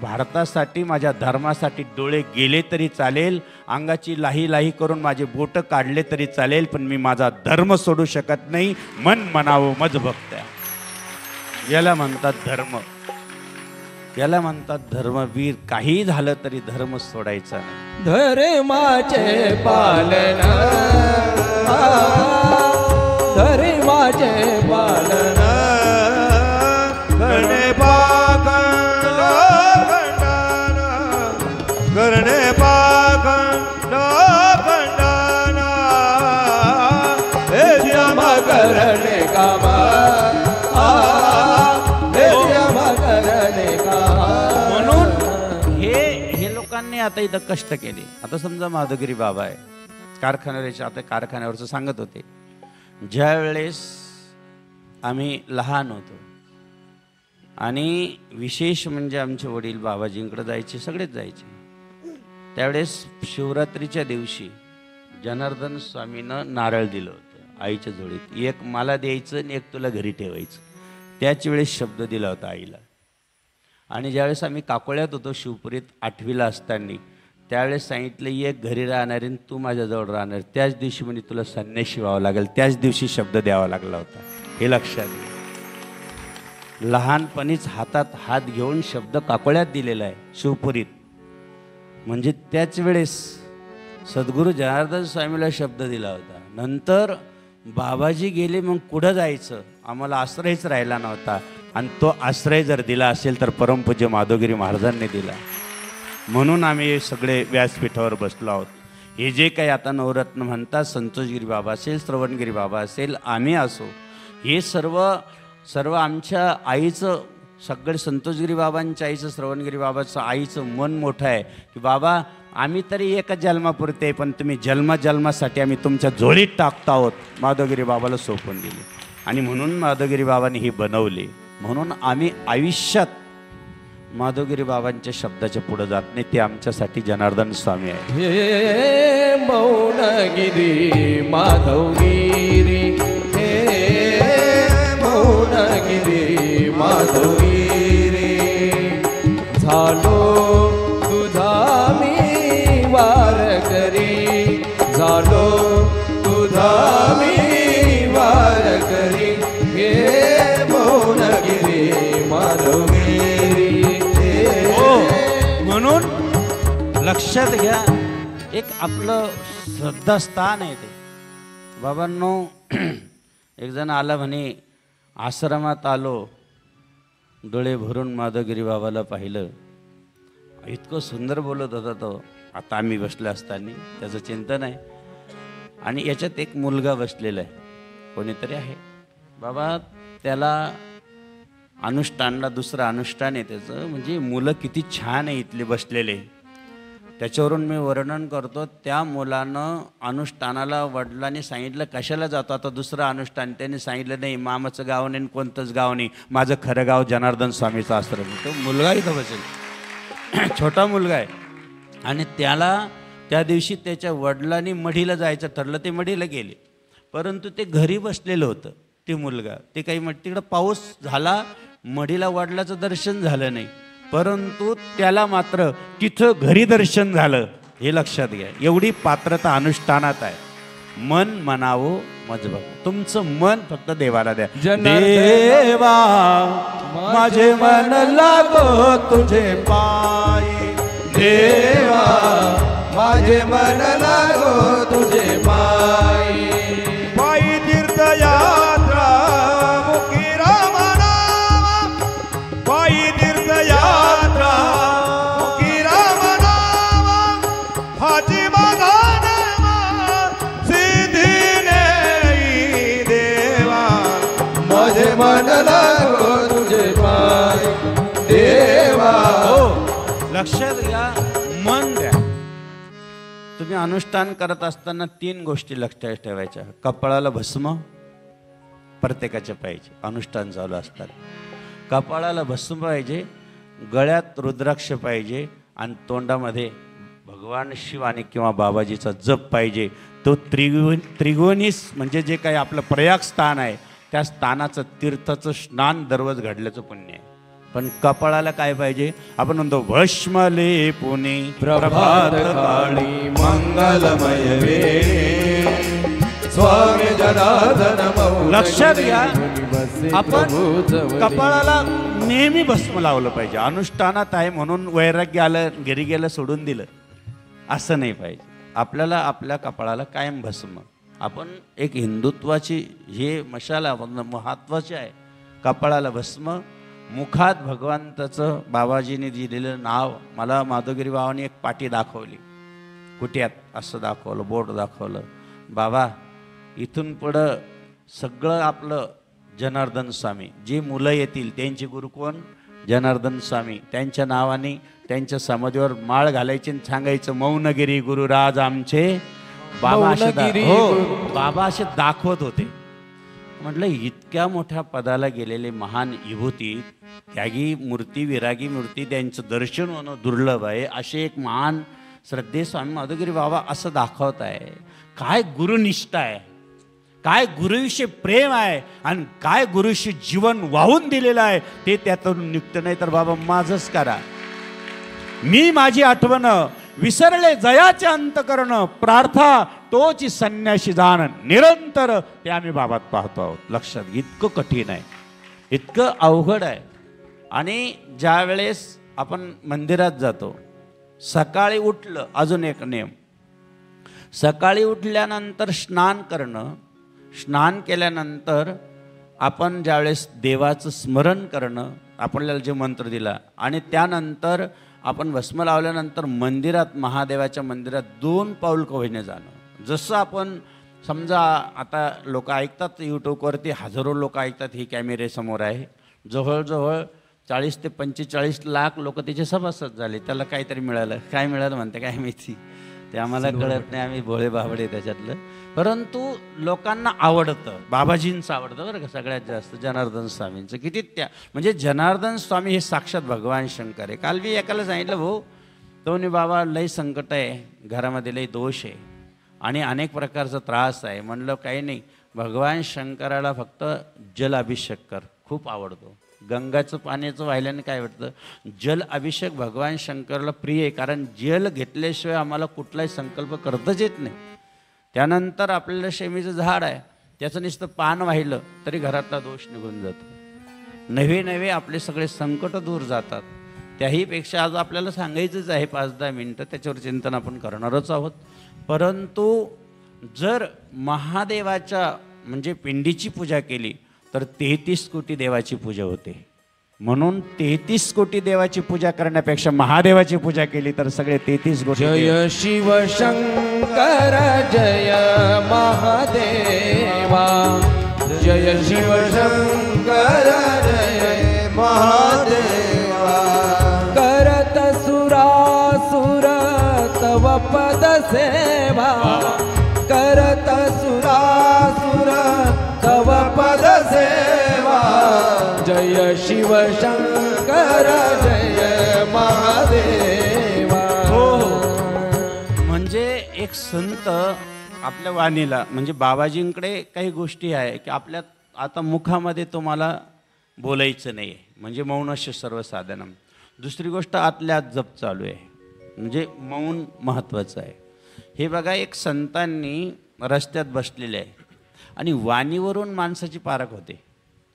भारतासाठी, माझ्या धर्मासाठी डोळे गेले तरी चालेल, अंगाची लाही लाही करून माझे बोटं काढले तरी चालेल, पण मी माझा धर्म सोडू शकत नाही. मन म्हणावं मज भक्त, याला म्हणतात धर्म, याला म्हणतात धर्मवीर. काही झालं तरी धर्म सोडायचा नाही. धर्माचे पालन, धर्माचे पालन, करणे पाखंड खंडन, करणे पाखंड खंडन, हे जम करणे कामा, हे जम करणे कामा. म्हणून हे लोकांनी आता इथं कष्ट केले. आता समजा माधवगिरी बाबा आहे, कारखान्याचे, आता कारखान्यावरचं सांगत होते, ज्या वेळेस आम्ही लहान होतो आणि विशेष म्हणजे आमचे वडील बाबाजींकडे जायचे, सगळेच जायचे, त्यावेळेस शिवरात्रीच्या दिवशी जनार्दन स्वामीनं नारळ दिलं होतं आईच्या जोडीत. एक मला द्यायचं आणि एक तुला घरी ठेवायचं. त्याच वेळेस शब्द दिला होता आईला. आणि ज्यावेळेस आम्ही काकोळ्यात होतो शिवपुरीत 8वीला असताना, त्यावेळेस सांगितलं एक घरी राहणार आणि तू माझ्याजवळ राहणार. त्याच दिवशी म्हणजे तुला संन्यासी व्हावं लागेल. त्याच दिवशी शब्द द्यावा लागला होता. हे लक्षात घे. लहानपणीच हातात हात घेऊन शब्द काकोळ्यात दिलेला आहे शिवपुरीत. म्हणजे त्याच वेळेस सद्गुरू जनार्दन स्वामीला शब्द दिला होता. नंतर बाबाजी गेले, मग कुठं जायचं, आम्हाला आश्रयच राहिला नव्हता. आणि तो आश्रय जर दिला असेल तर परमपूज्य माधवगिरी महाराजांनी दिला. म्हणून आम्ही सगळे व्यासपीठावर बसलो आहोत. हे जे काही आता नवरत्न म्हणतात, संतोषगिरी बाबा असेल, श्रवणगिरी बाबा असेल, आम्ही असो, हे सर्व आमच्या आईचं, सगळे संतोषगिरी बाबांच्या आईचं, श्रवणगिरी बाबाचं आईचं मन मोठं आहे की बाबा आम्ही तरी एका जन्मापुरते, पण तुम्ही जन्मासाठी आम्ही तुमच्या जोडीत टाकतो आहोत. माधवगिरी बाबाला सोपून दिले आणि म्हणून माधवगिरी बाबांनी ही बनवली. म्हणून आम्ही आयुष्यात माधवगिरी बाबांच्या शब्दाच्या पुढे जात नाही. ते आमच्यासाठी जनार्दन स्वामी आहे. हे मौनगिरी माधवगिरी, हे मौनगिरी माधवगिरी, झालो तुझा मी वारकरी, झालो तुझा मी वारकरी, हे मौनगिरी माधवगिरी. म्हणून लक्षात घ्या, एक आपलं श्रद्धास्थान आहे ते. बाबांनो, एक जण आला म्हणे, आश्रमात आलो, डोळे भरून माधवगिरी बाबाला पाहिलं, इतकं सुंदर बोलत होता तो. आता आम्ही बसले असताना त्याचं चिंतन आहे आणि याच्यात एक मुलगा बसलेला आहे, कोणीतरी आहे. बाबा त्याला अनुष्ठानला, दुसरं अनुष्ठान आहे त्याचं, म्हणजे मुलं किती छान आहे इथले बसलेले. त्याच्यावरून मी वर्णन करतो. त्या मुलानं अनुष्ठानाला वडिलांनी सांगितलं कशाला जातो, आता दुसरं अनुष्ठान. त्याने सांगितलं नाही, मामाचं गाव नाही, कोणतंच गाव नाही, माझं खरं गाव जनार्दन स्वामीचा आश्रम. तो मुलगा इथं बसेल, छोटा मुलगा आहे. आणि त्याला त्या दिवशी त्याच्या वडिलांनी मढीला जायचं ठरलं, ते मढीला गेले. परंतु ते घरी बसलेलं होतं ते मुलगा. ते काही तिकडं पाऊस झाला, मढीला वडिलाचं दर्शन झालं नाही, परंतु त्याला मात्र तिथं घरी दर्शन झालं. हे लक्षात घ्या, एवढी पात्रता अनुष्ठानात आहे. मन म्हणावं मजबूत, तुमचं मन फक्त देवाला द्या. देवा माझे मन लागो तुझे पायी, देवा माझे मन लागो तुझे पायी, पायी तीर्थयात्रा मुखी राम नाम, पायी तीर्थयात्रा मुखी राम नाम, हाची माझा नाम सिद्धी नेई देवा, माझे मन लागो तुझे पायी, देवा. लक्षात घ्या, मन द्या. तुम्ही अनुष्ठान करत असताना 3 गोष्टी लक्षात ठेवायच्या. कपाळाला भस्म प्रत्येकाच्या पाहिजे अनुष्ठान चालू असताना. कपाळाला भस्म पाहिजे, गळ्यात रुद्राक्ष पाहिजे आणि तोंडामध्ये भगवान शिव आणि किंवा बाबाजीचा जप पाहिजे. तो त्रिगुणीस म्हणजे जे काही आपलं प्रयाग स्थान आहे, त्या स्थानाचं तीर्थाचं स्नान दररोज घडल्याचं पुण्य आहे. पण कपाळाला काय पाहिजे, आपण म्हणतो भस्मले पुणे प्रभात काळी मंगलमय वेळी, स्वामी जनार्दन मौन. लक्षात घ्या, आपण कपाळाला नेहमी भस्म लावलं पाहिजे. अनुष्ठानात आहे म्हणून वैराग्य आलं, घरी गेलं, सोडून दिलं, असं नाही पाहिजे. आपल्याला आपल्या कपाळाला कायम भस्म. आपण एक हिंदुत्वाची हे मशाला महत्वाची आहे. कपाळाला भस्म, मुखात भगवंताचं बाबाजीने दिलेलं नाव. मला माधवगिरी बाबांनी एक पाटी दाखवली, कुट्यात असं दाखवलं, बोट दाखवलं. बाबा इथून पुढं सगळं आपलं जनार्दन स्वामी. जे मुलं येतील त्यांचे गुरु कोण, जनार्दन स्वामी. त्यांच्या नावाने त्यांच्या समाधीवर माळ घालायची आणि सांगायचं मौनगिरी गुरुराज आमचे. बाबा असे बाबा असे दाखवत होते. म्हटलं इतक्या मोठ्या पदाला गेलेले महान विभूती, त्यागी मूर्ती, विरागी मूर्ती, त्यांचं दर्शन होणं दुर्लभ आहे. असे एक महान श्रद्धे स्वामी माधवगिरी बाबा असं दाखवत आहे. काय गुरुनिष्ठा आहे, काय गुरुविषयी प्रेम आहे आणि काय गुरुविषयी जीवन वाहून दिलेलं आहे ते त्यातून निघतं. नाही तर बाबा माझंच करा, मी माझी आठवण विसरले जयाचे अंतकरण, प्रार्था तोची संन्याशी जाण निरंतर. ते आम्ही बाबात पाहतो आहोत. लक्षात, इतकं कठीण आहे, इतकं अवघड आहे. आणि ज्या वेळेस आपण मंदिरात जातो, सकाळी उठलं, अजून एक नियम, सकाळी उठल्यानंतर स्नान करणं, स्नान केल्यानंतर आपण ज्यावेळेस देवाचं स्मरण करणं, आपल्याला जे मंत्र दिला, आणि त्यानंतर आपण भस्म लावल्यानंतर मंदिरात, महादेवाच्या मंदिरात 2 पाऊल कवळीने जाणं. जसं आपण समजा आता लोक ऐकतात यूट्यूबवरती, हजारो लोक ऐकतात, ही कॅमेरेसमोर आहे, जवळजवळ 40 ते 45 लाख लोक त्याचे सभासद झाले. त्याला काहीतरी मिळालं, काय मिळालं म्हणते काय माहिती, ते आम्हाला कळत नाही, आम्ही भोळे बाबडे त्याच्यातलं. परंतु लोकांना आवडतं, बाबाजींचं आवडतं बरं का सगळ्यात जास्त, जनार्दन स्वामींचं. किती त्या म्हणजे जनार्दन स्वामी हे साक्षात भगवान शंकर आहे. काल मी एकाला सांगितलं, भाऊ तो बाबा लई संकट आहे, घरामध्ये लई दोष आहे आणि अनेक प्रकारचा त्रास आहे. म्हणलं काही नाही, भगवान शंकराला फक्त जल अभिषेक कर, खूप आवडतो. गंगाचं पाण्याचं वाहिल्याने काय वाटतं, जल अभिषेक भगवान शंकरला प्रिय आहे, कारण जल घेतल्याशिवाय आम्हाला कुठलाही संकल्प करताच येत नाही. त्यानंतर आपल्याला शेमीचं झाड आहे, त्याचं नुसतं पान वाहिलं तरी घरातला दोष निघून जातो, नवे नवे आपले सगळे संकट दूर जातात. त्याहीपेक्षा आज आपल्याला सांगायचंच आहे 5-10 मिनटं, त्याच्यावर चिंतन आपण करणारच आहोत. परंतु जर महादेवाच्या म्हणजे पिंडीची पूजा केली तर 33 कोटी देवाची पूजा होते. म्हणून 33 कोटी देवाची पूजा करण्यापेक्षा महादेवाची पूजा केली तर सगळे 33 कोटी. जय शिव शंकर जय महादेवा, जय शिव शंकर जय महादेवा. करत सुरासुर तव पद सेवा, करत सुरासुर तव पद सेवा. जय शिव शंकर जय महादेवा. म्हणजे एक संत आपल्या वाणीला, म्हणजे बाबाजींकडे काही गोष्टी आहे की आपल्या आता मुखामध्ये तुम्हाला बोलायचं नाही आहे, म्हणजे मौनस्य सर्वसाधनम. दुसरी गोष्ट आतल्या आत जप चालू आहे, म्हणजे मौन महत्त्वाचं आहे. हे बघा, एक संतांनी रस्त्यात बसलेले आहे आणि वाणीवरून माणसाची पारख होते.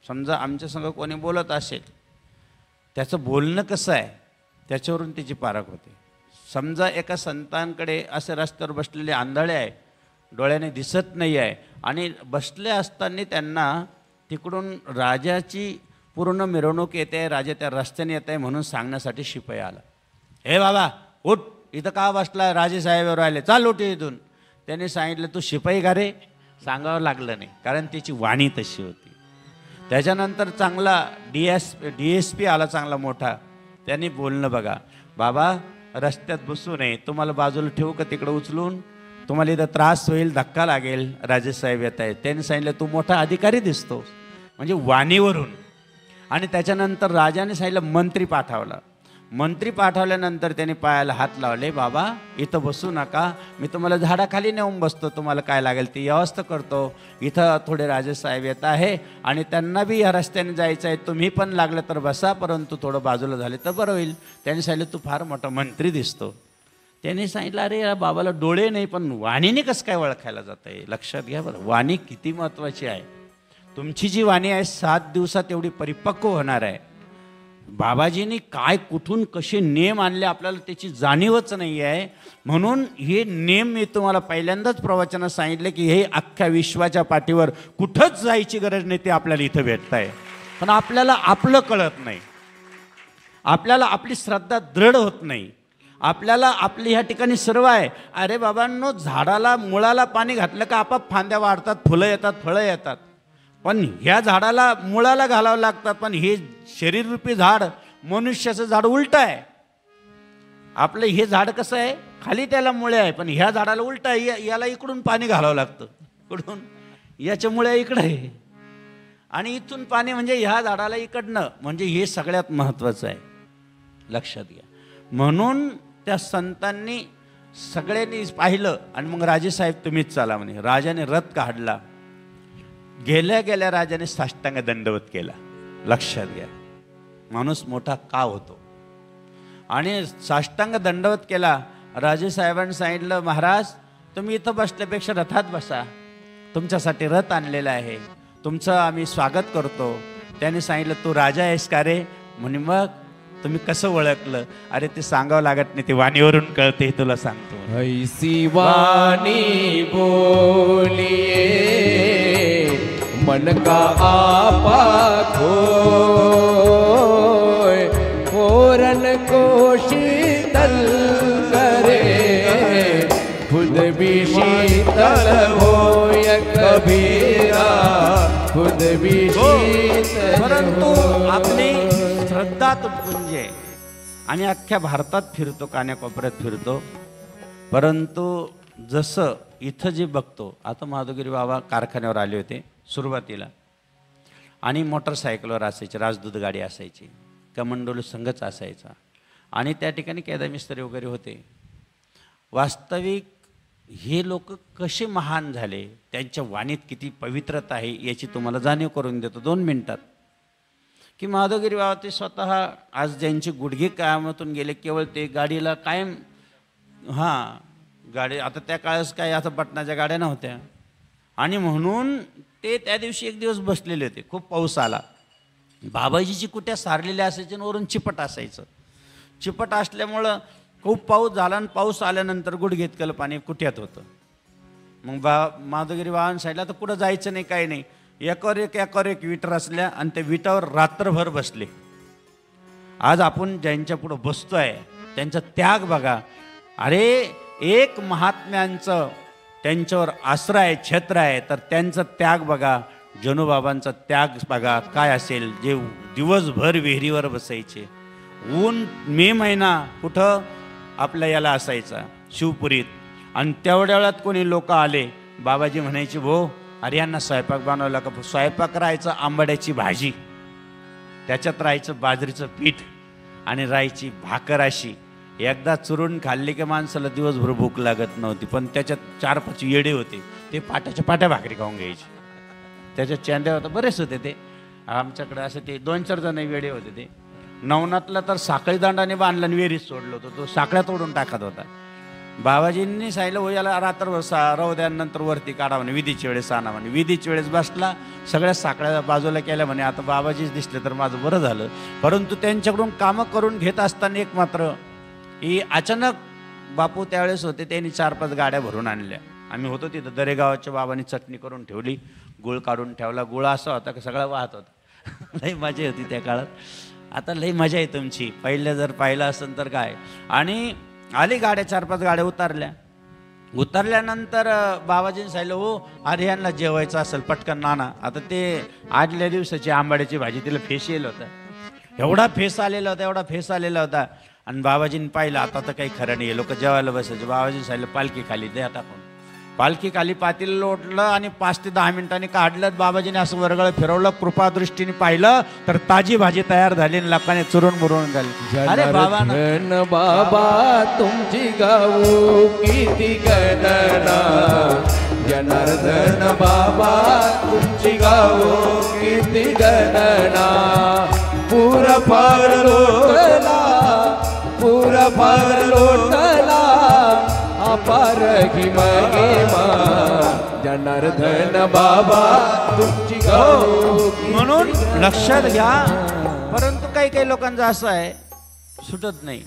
समजा आमच्या संग कोणी बोलत असेल, त्याचं बोलणं कसं आहे त्याच्यावरून त्याची पारख होते. समजा एका संतांकडे असे रस्त्यावर बसलेले आंधळे आहे, डोळ्याने दिसत नाही आहे, आणि बसले असताना त्यांना तिकडून राजाची पूर्ण मिरवणूक येते, राजा त्या रस्त्याने येत आहे म्हणून सांगण्यासाठी शिपाई आला. हे बाबा उठ, इथं का बसला, राजेसाहेबावर आले, चाल उठ इथून. त्याने सांगितलं तू शिपाई का रे, सांगावं लागलं नाही, कारण त्याची वाणी तशी होती. त्याच्यानंतर चांगला DSP आला, चांगला मोठा. त्यांनी बोलणं बघा, बाबा रस्त्यात बसू नये, तुम्हाला बाजूला ठेवू का तिकडं उचलून, तुम्हाला इथं त्रास होईल, धक्का लागेल, राजेसाहेब येत आहेत. त्यांनी सांगितलं तू मोठा अधिकारी दिसतो, म्हणजे वाणीवरून. आणि त्याच्यानंतर राजाने सांगितलं मंत्री पाठवला. मंत्री पाठवल्यानंतर त्याने पायाला हात लावले, बाबा इथं बसू नका, मी तुम्हाला झाडाखाली नेऊन बसतो, तुम्हाला काय लागेल ती व्यवस्था करतो. इथं थोडे राजेसाहेब येत आहे आणि त्यांना बी या रस्त्याने जायचं आहे, तुम्ही पण लागलं तर बसा, परंतु थोडं बाजूला झाले तर बरं होईल. त्यांनी सांगितलं तू फार मोठा मंत्री दिसतो. त्यांनी सांगितलं अरे या बाबाला डोळे नाही पण वाणीने कसं काय ओळखायला जात आहे. लक्षात घ्या बरं, वाणी किती महत्त्वाची आहे. तुमची जी वाणी आहे 7 दिवसात एवढी परिपक्व होणार आहे. बाबाजींनी काय कुठून कसे नेम आणले आपल्याला त्याची जाणीवच नाही आहे. म्हणून हे नेम मी तुम्हाला पहिल्यांदाच प्रवचनात सांगितले की हे अख्ख्या विश्वाच्या पाठीवर कुठंच जायची गरज नाही, ते आपल्याला इथं भेटत आहे. पण आपल्याला आपलं कळत नाही, आपल्याला आपली श्रद्धा दृढ होत नाही, आपल्याला आपली ह्या ठिकाणी सर्व आहे. अरे बाबांनो, झाडाला मुळाला पाणी घातलं का आपाप फांद्या वाढतात, फुलं येतात, फळं येतात. पण ह्या झाडाला मुळाला घालावं लागतात. पण हे शरीररूपी झाड, मनुष्याचं झाड उलटं आहे. आपलं हे झाड कसं आहे, खाली त्याला मुळे आहे, पण ह्या झाडाला उलटं आहे. याला इकडून पाणी घालावं लागतं, इकडून याच्या मुळे इकडं आहे, आणि इथून पाणी म्हणजे ह्या झाडाला इकडनं, म्हणजे हे सगळ्यात महत्त्वाचं आहे. लक्षात घ्या. म्हणून त्या संतांनी सगळ्यांनी पाहिलं आणि मग राजेसाहेब तुम्हीच चाला म्हणे. राजाने रथ काढला, गेल्या गेल्या राजाने साष्टांग दंडवत केला. लक्षात घ्या, माणूस मोठा का होतो. आणि साष्टांग दंडवत केला. राजेसाहेबांनी सांगितलं महाराज तुम्ही इथं बसल्यापेक्षा रथात बसा, तुमच्यासाठी रथ आणलेला आहे, तुमचं आम्ही स्वागत करतो. त्याने सांगितलं तू राजा आहेस का रे. म्हणे मग तुम्ही कसं ओळखलं? अरे ते सांगावं लागत नाही, ते वाणीवरून कळते, हे तुला सांगतो. ऐसी वाणी बोलिए मन का आपा खोय, पूरन को शीतल करे, खुद भी शीतल होय कबीरा, खुद भी शीतल परंतु होय. आपली श्रद्धा तुटपुंज आहे. आम्ही अख्ख्या भारतात फिरतो, कान्याकोपऱ्यात फिरतो, परंतु जसं इथं जे बघतो, आता माधवगिरी बाबा कारखान्यावर आले होते सुरुवातीला, आणि मोटरसायकलवर असायची, राजदूत गाडी असायची, कमंडोल संघच असायचा, आणि त्या ठिकाणी कैदा मिस्त्री वगैरे होते. वास्तविक हे लोक कसे महान झाले, त्यांच्या वाणीत किती पवित्रता आहे याची तुम्हाला जाणीव करून देतो 2 मिनिटात. की माधवगिरी बाबा ते स्वतः आज ज्यांचे गुडघे कामातून गेले, केवळ ते गाडीला कायम गाडी, आता त्या काळास काय आता बटनाच्या गाड्या नव्हत्या, आणि म्हणून ते त्या दिवशी एक दिवस बसलेले होते. खूप पाऊस आला, बाबाजीची कुट्या सारलेल्या असायच्या आणि वरून चिपट असायचं. चिपट असल्यामुळं खूप पाऊस झाला, आणि पाऊस आल्यानंतर गुडघेतकलं पाणी कुट्यात होतं. मग माधवगिरी बाबांना सांगितलं तर कुठं जायचं नाही, काही नाही, एकावर एक विटर असल्या, आणि त्या विटावर रात्रभर बसले. आज आपण ज्यांच्या पुढं बसतोय त्यांचा त्याग बघा. अरे एक महात्म्यांचं त्यांच्यावर आसरा आहे, छत्र आहे, तर त्यांचा त्याग बघा. जनुबाबांचा त्याग बघा काय असेल, जे दिवसभर विहिरीवर बसायचे. ऊन मे महिना कुठं आपल्या याला असायचा शिवपुरीत, आणि तेवढ्या वेळात कोणी लोक आले, बाबाजी म्हणायचे भो अरे यांना स्वयंपाक बनवला का? स्वयंपाक राहायचं आंबाड्याची भाजी, त्याच्यात राहायचं बाजरीचं पीठ, आणि राहायची भाकर अशी. एकदा चुरून खाल्ली की माणसाला दिवसभर भूक लागत नव्हती, पण त्याच्यात 4-5 येडे होते, ते पाट्याच्या पाट्या भाकरी खाऊन घ्यायचे. त्याच्यात चेंड्या होता, बरेच होते ते आमच्याकडे, असं ते 2-4 जण वेडे होते. ते नवनाथला तर साखळी दांडाने बांधलं आणि वेरीत सोडलं होतं, तो साखळ्या तोडून टाकत होता. बाबाजींनी सांगितलं हो याला रात्रभर राहू द्यानंतर वरती काढा म्हणे, विधीच्या वेळेस आणा म्हणे. विधीच्या वेळेस बसला, सगळ्या साखळ्या बाजूला केल्या म्हणे, आता बाबाजीच दिसले तर माझं बरं झालं. परंतु त्यांच्याकडून कामं करून घेत असताना एक मात्र ही अचानक बापू त्यावेळेस होते, त्यांनी 4-5 गाड्या भरून आणल्या. आम्ही होतो तिथं, दरेगावाच्या बाबांनी चटणी करून ठेवली, गुळ काढून ठेवला. गुळ असा होता की सगळा वाहत होता. लई मजा होती त्या काळात. आता लई मजा आहे तुमची, पहिल्या जर पाहिलं असेल तर काय. आणि आली गाड्या, 4-5 गाड्या उतरल्यानंतर बाबाजींनी सांगितलं हो अरे यांना जेवायचं असेल पटकन नाना. आता ते आदल्या दिवसाची आंबाड्याची भाजी, तिला फेस येईल होता, एवढा फेस आलेला होता. आणि बाबाजींनी पाहिलं आता तर काही खरं नाही, लोक जेवायला बसायचे. बाबाजींनी सांगितलं पालखी खाली द्या टाकून. पालखी खाली पातील लोटलं, आणि 5 ते 10 मिनिटांनी काढलं. बाबाजीने असं वर्गळ फिरवलं, कृपादृष्टीने पाहिलं तर ताजी भाजी तयार झाली, आणि लोकांनी चुरून मुरून झाली. अरे बाबा बाबा तुमची गाऊ किती गणना, जनार्दन बाबा तुमची गाऊ किती गणना. पुरा फार लोटला अपार महिमा, जनार्दन बाबा तुमची गाऊ. म्हणून लक्षात घ्या. परंतु काही लोकांचं असं आहे, सुटत नाही,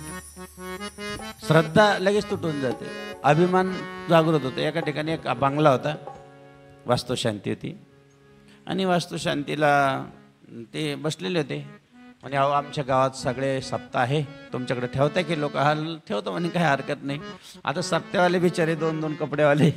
श्रद्धा लगेच तुटून जाते, अभिमान जागृत होतो. एका ठिकाणी एक बांगला होता, वास्तुशांती होती, आणि वास्तुशांतीला ते बसलेले होते. म्हणजे अहो आमच्या गावात सगळे सप्ताह आहे, तुमच्याकडे ठेवता की लोक? हा ठेवतो म्हणे, काही हरकत नाही. आता सप्त्यावाले बिचारे 2-2 कपडेवाले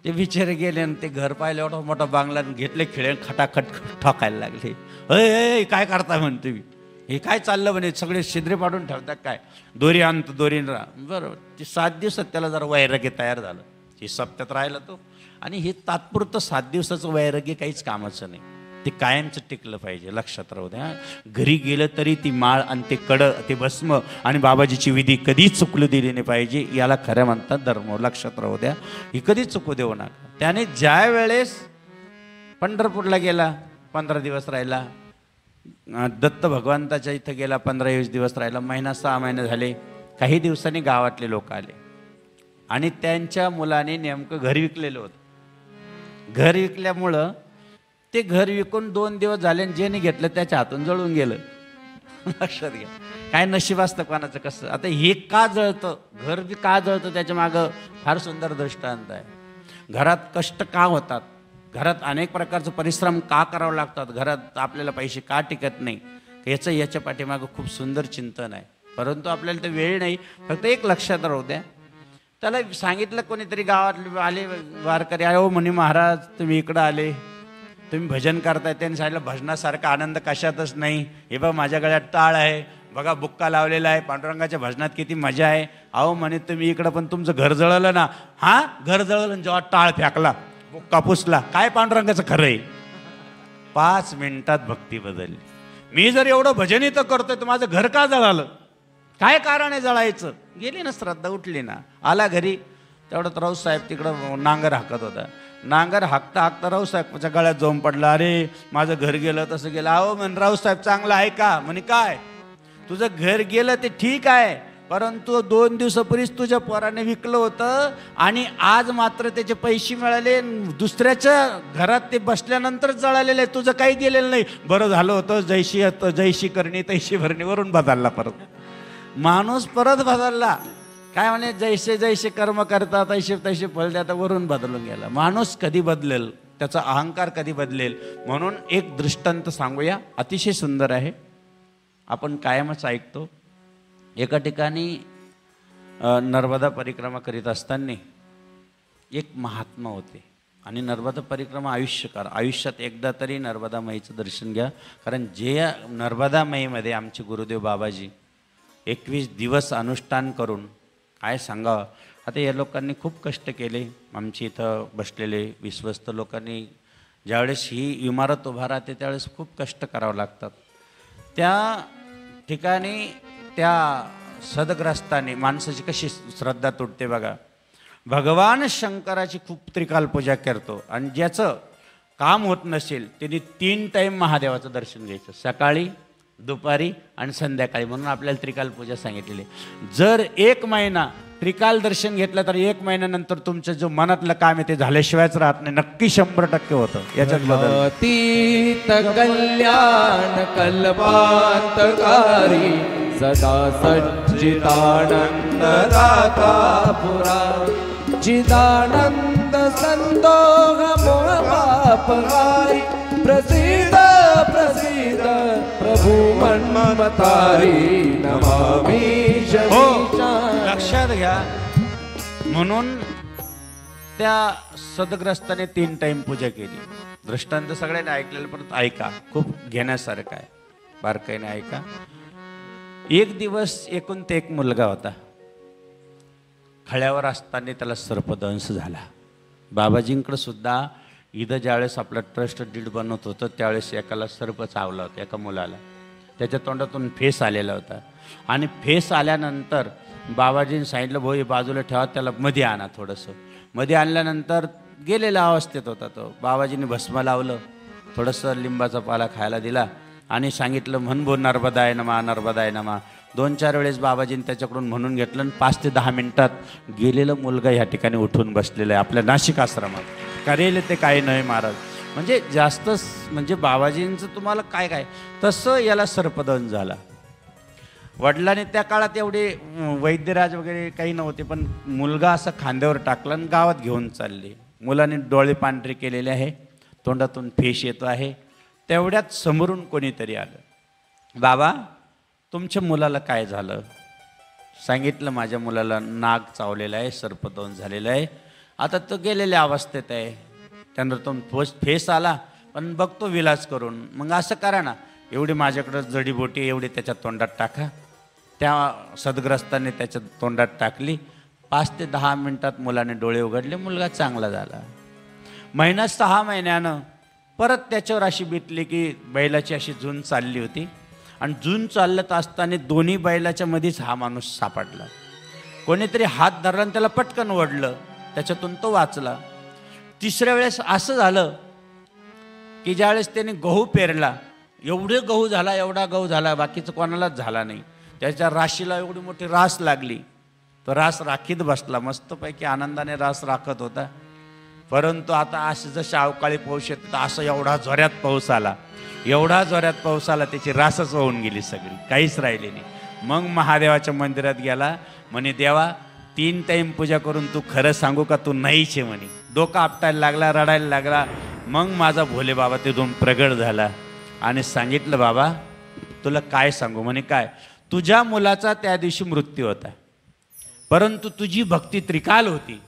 ते बिचारे गेले, आणि ते घर पाहिलं, एवढा मोठा बांगला घेतले, खिळे खटाखट ठोकायला लागले. अय काय करता म्हणते मी, हे काय चाललं म्हणे, सगळे शिद्रे पाडून ठेवतात काय? दोरी आणतो, दोरीन बरोबर. ते 7 दिवसात त्याला जरा वैराग्य तयार झालं, हे सप्त्यात राहिला तो. आणि हे तात्पुरतं 7 दिवसाचं वैराग्य काहीच कामाचं नाही, ते कायमचं टिकलं पाहिजे. लक्षात राहू द्या. घरी गेलं तरी ती माळ आणि ते कडं, ते भस्म आणि बाबाजीची विधी कधीच चुकलं दिली नाही पाहिजे. याला खरं म्हणतात धर्म. लक्षात राहू द्या, ही कधीच चुकू देऊ नका. त्याने ज्या वेळेस पंढरपूरला गेला, 15 दिवस राहिला, दत्त भगवंताच्या इथं गेला, 15-20 दिवस राहिला, महिना 6 महिने झाले. काही दिवसांनी गावातले लोक आले, आणि त्यांच्या मुलाने नेमकं घर विकलेलं होतं. घर विकल्यामुळं ते घर विकून 2 दिवस झाले, आणि ज्याने घेतलं त्याच्या हातून जळून गेलं. लक्षात घ्या, काय नशीब असतं कोणाचं कसं. आता हे का जळतं, घर बी का जळतं, त्याच्या मागं फार सुंदर दृष्टांत आहे. घरात कष्ट का होतात, घरात अनेक प्रकारचं परिश्रम का करावं लागतात, घरात आपल्याला पैसे का टिकत नाही, याच्या पाठीमागं खूप सुंदर चिंतन आहे. परंतु आपल्याला तर वेळ नाही. फक्त एक लक्षात राहू द्या, त्याला सांगितलं कोणीतरी गावातले आले वारकरी, अहो म्हणे महाराज तुम्ही इकडं आले, तुम्ही भजन करताय. त्यांनी सांगितलं भजनासारखा आनंद कशातच नाही. हे बघ माझ्या गळ्यात टाळ आहे, बघा बुक्का लावलेला आहे, पांडुरंगाच्या भजनात किती मजा आहे. अहो म्हणे तुम्ही इकडं पण तुमचं घर जळलं ना. हां घर जळलं, जेव्हा टाळ फेकला बुक्का पुसला, काय पांडुरंगाचं खरं आहे. 5 मिनिटात भक्ती बदलली. मी जर एवढं भजन इथं करतोय तर माझं घर का जळालं, काय कारण आहे जळायचं. गेली ना श्रद्धा, उठली ना. आला घरी, तेवढं राऊत साहेब तिकडं नांगर हाकत होता. नांगर हाकता हाकता राऊत साहेबच्या गळ्यात जाऊन पडला. अरे माझं घर गेलं, तसं गेलं. अहो म्हण राऊत साहेब चांगलं आहे का. म्हणे काय तुझं घर गेलं ते ठीक आहे, परंतु 2 दिवसापूर्वीच तुझ्या पोराने विकलं होतं आणि आज मात्र त्याचे पैसे मिळाले, दुसऱ्याच्या घरात ते बसल्यानंतर जळालेलं आहे, तुझं काही दिलेलं नाही. बरं झालं होतं, जैशी करणी तैशी भरणी वरून बदलला परत. माणूस परत बदलला. काय म्हणे, जैसे कर्म करता तैसे फळ द्या, वरून बदलून गेला. माणूस कधी बदलेल, त्याचा अहंकार कधी बदलेल. म्हणून एक दृष्टांत सांगूया, अतिशय सुंदर आहे. आपण कायमच ऐकतो. एका ठिकाणी नर्मदा परिक्रमा करीत असताना एक महात्मा होते आणि नर्मदा परिक्रमा आयुष्यात एकदा तरी नर्मदा माईचं दर्शन घ्या. कारण जे नर्मदा माईमध्ये आमचे गुरुदेव बाबाजी 21 दिवस अनुष्ठान करून काय सांगावं. आता या लोकांनी खूप कष्ट केले. आमच्या इथं बसलेले विश्वस्त लोकांनी ज्यावेळेस ही इमारत उभा राहते त्यावेळेस खूप कष्ट करावं लागतात. त्या ठिकाणी त्या सदग्रस्ताने माणसाची कशी श्रद्धा तुटते बघा. भगवान शंकराची खूप त्रिकाल पूजा करतो आणि ज्याचं काम होत नसेल त्यांनी 3 टाईम महादेवाचं दर्शन घ्यायचं, सकाळी दुपारी आणि संध्याकाळी. म्हणून आपल्याला त्रिकाल पूजा सांगितलेली. जर 1 महिना त्रिकाल दर्शन घेतलं तर 1 महिन्यानंतर तुमचं जो मनातलं काम आहे ते झाल्याशिवायच राहत नाही. नक्की 100% होतं. याच्यात बदल. अतीत कल्याण कल्पांतकारी सदा सच्चिदानंद दाता पुरा चिदानंद संतोष मोह पापहारी प्रसिद्ध प्रसिद्ध प्रभू मन्मतारी नमामि शमीशा. लक्षात घ्या. म्हणून त्या सदग्रस्ताने 3 टाईम पूजा केली. दृष्टांत सगळ्यांनी ऐकलेलं, परत ऐका, खूप घेण्यासारखं आहे, बारकाईने ऐका. एक दिवस एकूण ते एक मुलगा होता. खळ्यावर असताना त्याला सर्पदंश झाला. बाबाजींकडं सुद्धा इथं ज्यावेळेस आपलं ट्रस्ट डीड बनवत होतं त्यावेळेस एकाला सर्प चावला होता, एका मुलाला. त्याच्या तोंडातून फेस आलेला होता आणि फेस आल्यानंतर बाबाजींनी सांगितलं, भाऊ हे बाजूला ठेवा, त्याला मध्ये आणा. थोडंसं मध्ये आणल्यानंतर गेलेल्या अवस्थेत होता तो. बाबाजींनी भस्म लावलं, थोडंसं लिंबाचा पाला खायला दिला आणि सांगितलं, म्हण भो नर्मदाय नमा नर्मदाय नमा. 2-4 वेळेस बाबाजींनी त्याच्याकडून म्हणून घेतलं आणि 5 ते 10 मिनिटात गेलेलं मुलगा ह्या ठिकाणी उठून बसलेलं आहे आपल्या नाशिक आश्रमात. करेल ते काही नाही महाराज. म्हणजे जास्तच म्हणजे बाबाजींचं तुम्हाला काय काय. तसं याला सर्पदंश झाला. वडिलांनी त्या काळात एवढे वैद्यराज वगैरे काही नव्हते, पण मुलगा असं खांद्यावर टाकला आणि गावात घेऊन चालले. मुलाने डोळे पांढरे केलेले आहे, तोंडातून फेस येतो आहे. तेवढ्यात समोरून कोणीतरी आलं. बाबा तुमच्या मुलाला काय झालं. सांगितलं माझ्या मुलाला नाग चावलेला आहे, सर्पदंश झालेला आहे, आता तो गेलेल्या अवस्थेत आहे. त्यानंतर तो फेस आला पण बघतो विलास करून. मग असं करा ना, एवढी माझ्याकडं जडीबोटी एवढी त्याच्या तोंडात टाका. त्या सदग्रस्ताने त्याच्या तोंडात टाकली. 5 ते 10 मिनिटात मुलाने डोळे उघडले, मुलगा चांगला झाला. 6 महिन्यानं परत त्याच्यावर अशी बितली की बैलाची अशी झुंज चालली होती आणि झुंज चालत असताना दोन्ही बैलाच्या मध्येच हा माणूस सापडला. कोणीतरी हात धरला आणि त्याला पटकन ओढलं, त्याच्यातून तो वाचला. 3ऱ्या वेळेस असं झालं की ज्यावेळेस त्याने गहू पेरला, एवढा गहू झाला, बाकीचं कोणालाच झाला नाही. त्याच्या राशीला एवढी मोठी रास लागली. तो रास राखीत बसला, मस्तपैकी आनंदाने रास राखत होता. परंतु आता असं जसं अवकाळी पाऊस येतो तर असं एवढा जोरात पाऊस आला, एवढा जोरात पाऊस आला, त्याची रासच वाहून गेली सगळी, काहीच राहिली नाही. मग महादेवाच्या मंदिरात गेला, म्हणे देवा 3 टाईम पूजा करून तू खरं सांगू का तू नाहीच आहे म्हणे. डोका आपटायला लागला, रडायला लागला. मग माझा भोले बाबा तिथून प्रगट झाला आणि सांगितलं बाबा तुला काय सांगू. म्हणे काय. तुझ्या मुलाचा त्या दिवशी मृत्यू होता, परंतु तुझी भक्ती त्रिकाल होती.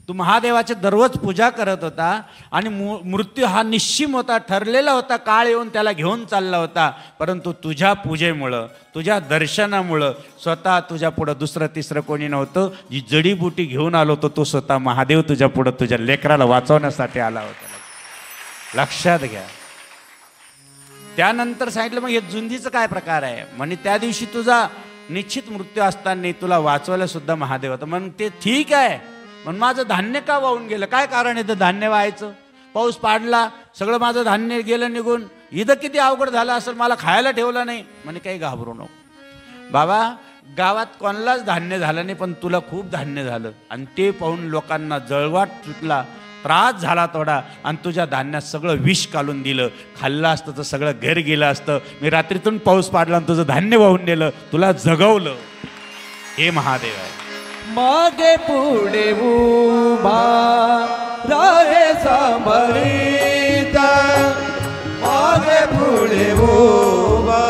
तू महादेवाची दररोज पूजा करत होता आणि मृत्यू हा निश्चिम होता, ठरलेला होता, काळ येऊन त्याला घेऊन चालला होता. परंतु तुझ्या पूजेमुळं, तुझ्या दर्शनामुळं स्वतः तुझ्या पुढं दुसरं तिसरं कोणी नव्हतं. जी जडीबुटी घेऊन आलो होतो तो स्वतः महादेव तुझ्या पुढं तुझ्या लेकराला वाचवण्यासाठी आला होता. लक्षात घ्या. त्यानंतर सांगितलं मग हे जुंदीचं काय प्रकार आहे. म्हणे त्या दिवशी तुझा निश्चित मृत्यू असताना तुला वाचवायला सुद्धा महादेव होता. मग ते ठीक आहे, पण माझं धान्य का वाहून गेलं, काय कारण आहे तर धान्य व्हायचं. पाऊस पाडला, सगळं माझं धान्य गेलं निघून, इथं किती अवघड झालं असेल, मला खायला ठेवलं नाही. म्हणे काही घाबरू नको बाबा, गावात कोणालाच धान्य झालं नाही पण तुला खूप धान्य झालं. आणि ते पाहून लोकांना जळवाट सुटला, त्रास झाला थोडा, आणि तुझ्या धान्यात सगळं विष घालून दिलं. खाल्लं असतं तर सगळं घर गेलं असतं. मी रात्रीतून पाऊस पाडला आणि तुझं धान्य वाहून नेलं, तुला जगवलं. हे महादेव आहे. मागे पुढे उभा राहे सांभाळीता, मागे पुढे उभा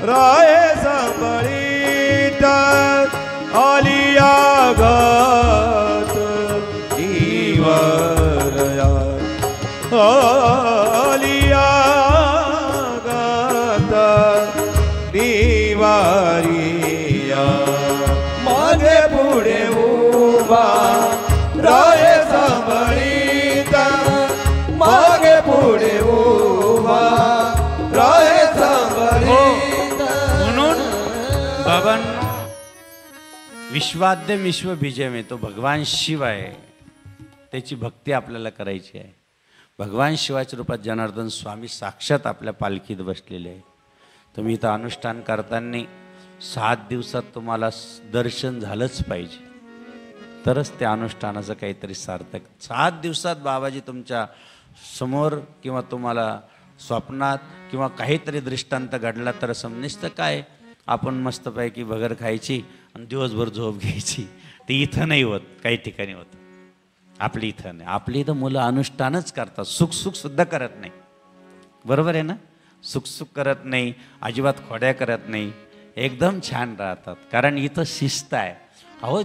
राहे सांभाळीता, आलिया गात ईवरया, आलिया गात दिवारिया. मागे पुढे उभा राहे सांभाळीता, मागे पुढे उभा राहे सांभाळीता. म्हणून बाबांनो, विश्वाद्य विश्व बीजम तो भगवान शिव आहे, त्याची भक्ती आपल्याला करायची आहे. भगवान शिवाच्या रूपात जनार्दन स्वामी साक्षात आपल्या पालखीत बसलेले आहे. तुम्ही इथं अनुष्ठान करताना 7 दिवसात तुम्हाला दर्शन झालंच पाहिजे, तरच त्या अनुष्ठानाचं काहीतरी सार्थक. 7 दिवसात बाबाजी तुमच्या समोर किंवा तुम्हाला स्वप्नात किंवा काहीतरी दृष्टांत घडला तर समजतं काय आपण मस्तपैकी भगर खायची आणि दिवसभर झोप घ्यायची. ते इथं नाही होत, काही ठिकाणी होतं. आपली इथं नाही. आपली इथं मुलं अनुष्ठानच करतात, सुख सुद्धा करत नाही. बरोबर आहे ना. सुख करत नाही, अजिबात खोड्या करत नाही, एकदम छान राहतात. कारण इथं शिस्त आहे. अहो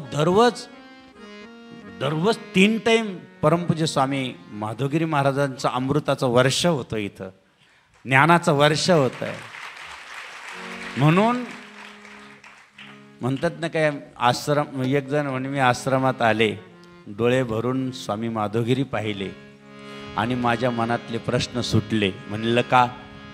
दररोज 3 टाईम परमपूज्य स्वामी माधवगिरी महाराजांचं अमृताचं वर्ष होतं, इथं ज्ञानाचं वर्ष होतं आहे. म्हणून म्हणतात ना काय, आश्रम एक जण म्हणे मी आश्रमात आले, डोळे भरून स्वामी माधवगिरी पाहिले आणि माझ्या मनातले प्रश्न सुटले. म्हणलं का.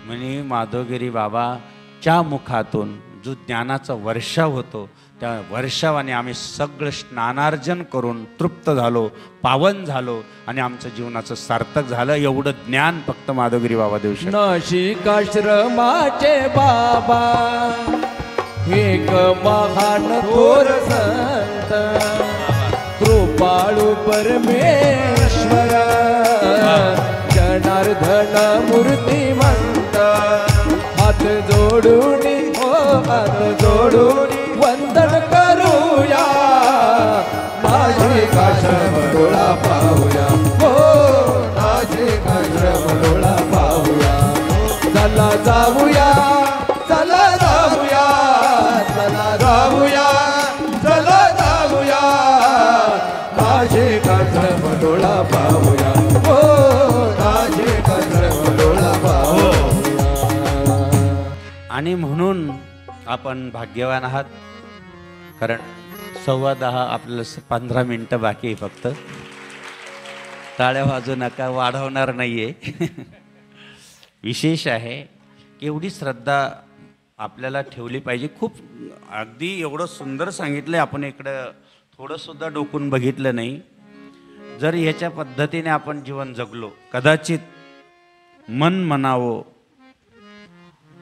म्हणे माधवगिरी बाबाच्या मुखातून जो ज्ञानाचा वर्षाव होतो त्या वर्षावाने आम्ही सगळं स्नानार्जन करून तृप्त झालो, पावन झालो आणि आमचं जीवनाचं सार्थक झालं. एवढं ज्ञान फक्त माधवगिरी बाबा देऊ शकतात. नाशिकाश्रमाचे बाबा एक महान थोर संत, कृपाळू परमेश्वर जनार्दन मूर्तिमंत. हात जोडून हो हात जोडून वंदन करूया, नाशिकाश्रम डोळा पाहूया, हो नाशिकाश्रम डोळा पाहूया. चला जाऊया, चला जाऊया, चला जाऊया, चला जाऊया, नाशिकाश्रम डोळा पाहूया, हो नाशिकाश्रम डोळा पाहूया. आणि म्हणून आपण भाग्यवान आहात, कारण 10:15 आपल्याला 15 मिनटं बाकी आहे फक्त. टाळ्या वाजू नका, वाढवणार नाही आहे. विशेष आहे की एवढी श्रद्धा आपल्याला ठेवली पाहिजे. खूप अगदी एवढं सुंदर सांगितलं आहे, आपण इकडं थोडंसुद्धा डोकून बघितलं नाही. जर ह्याच्या पद्धतीने आपण जीवन जगलो, कदाचित मन म्हणावं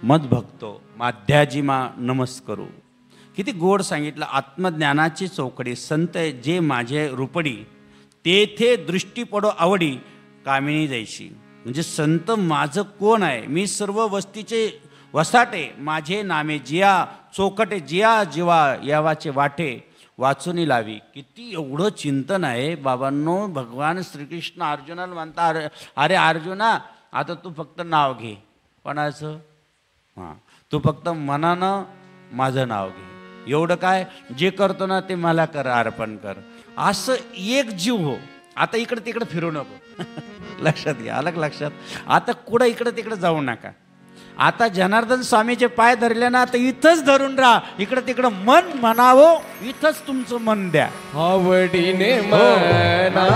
मत भक्तो माध्याजी मा नमस्करू. किती गोड सांगितलं. आत्मज्ञानाची चौकडी संत जे माझे रूपडी तेथे दृष्टी पडो आवडी कामिनी जायची. म्हणजे संत माझं कोण आहे, मी सर्व वस्तीचे वसाटे, माझे नामे जिया चोकटे जिया जीवा यावाचे वाटे वाचूनी लावी. किती एवढं चिंतन आहे बाबांनो. भगवान श्रीकृष्ण अर्जुनाला म्हणता, अरे अर्जुना आता तू फक्त नाव घे. कोणाचं? हां, तू फक्त मनानं माझं नाव घे. एवढं काय, जे करतो ना ते मला कर, अर्पण कर. असं एक जीव हो. आता इकडं तिकडं फिरू नको. लक्षात घ्या, अलग लक्षात. आता कुठं इकडं तिकडं जाऊ नका. आता जनार्दन स्वामीचे पाय धरले ना, तर इथंच धरून राहा. इकडं तिकडं मन म्हणावं, इथंच तुमचं मन द्या. आवडीने मना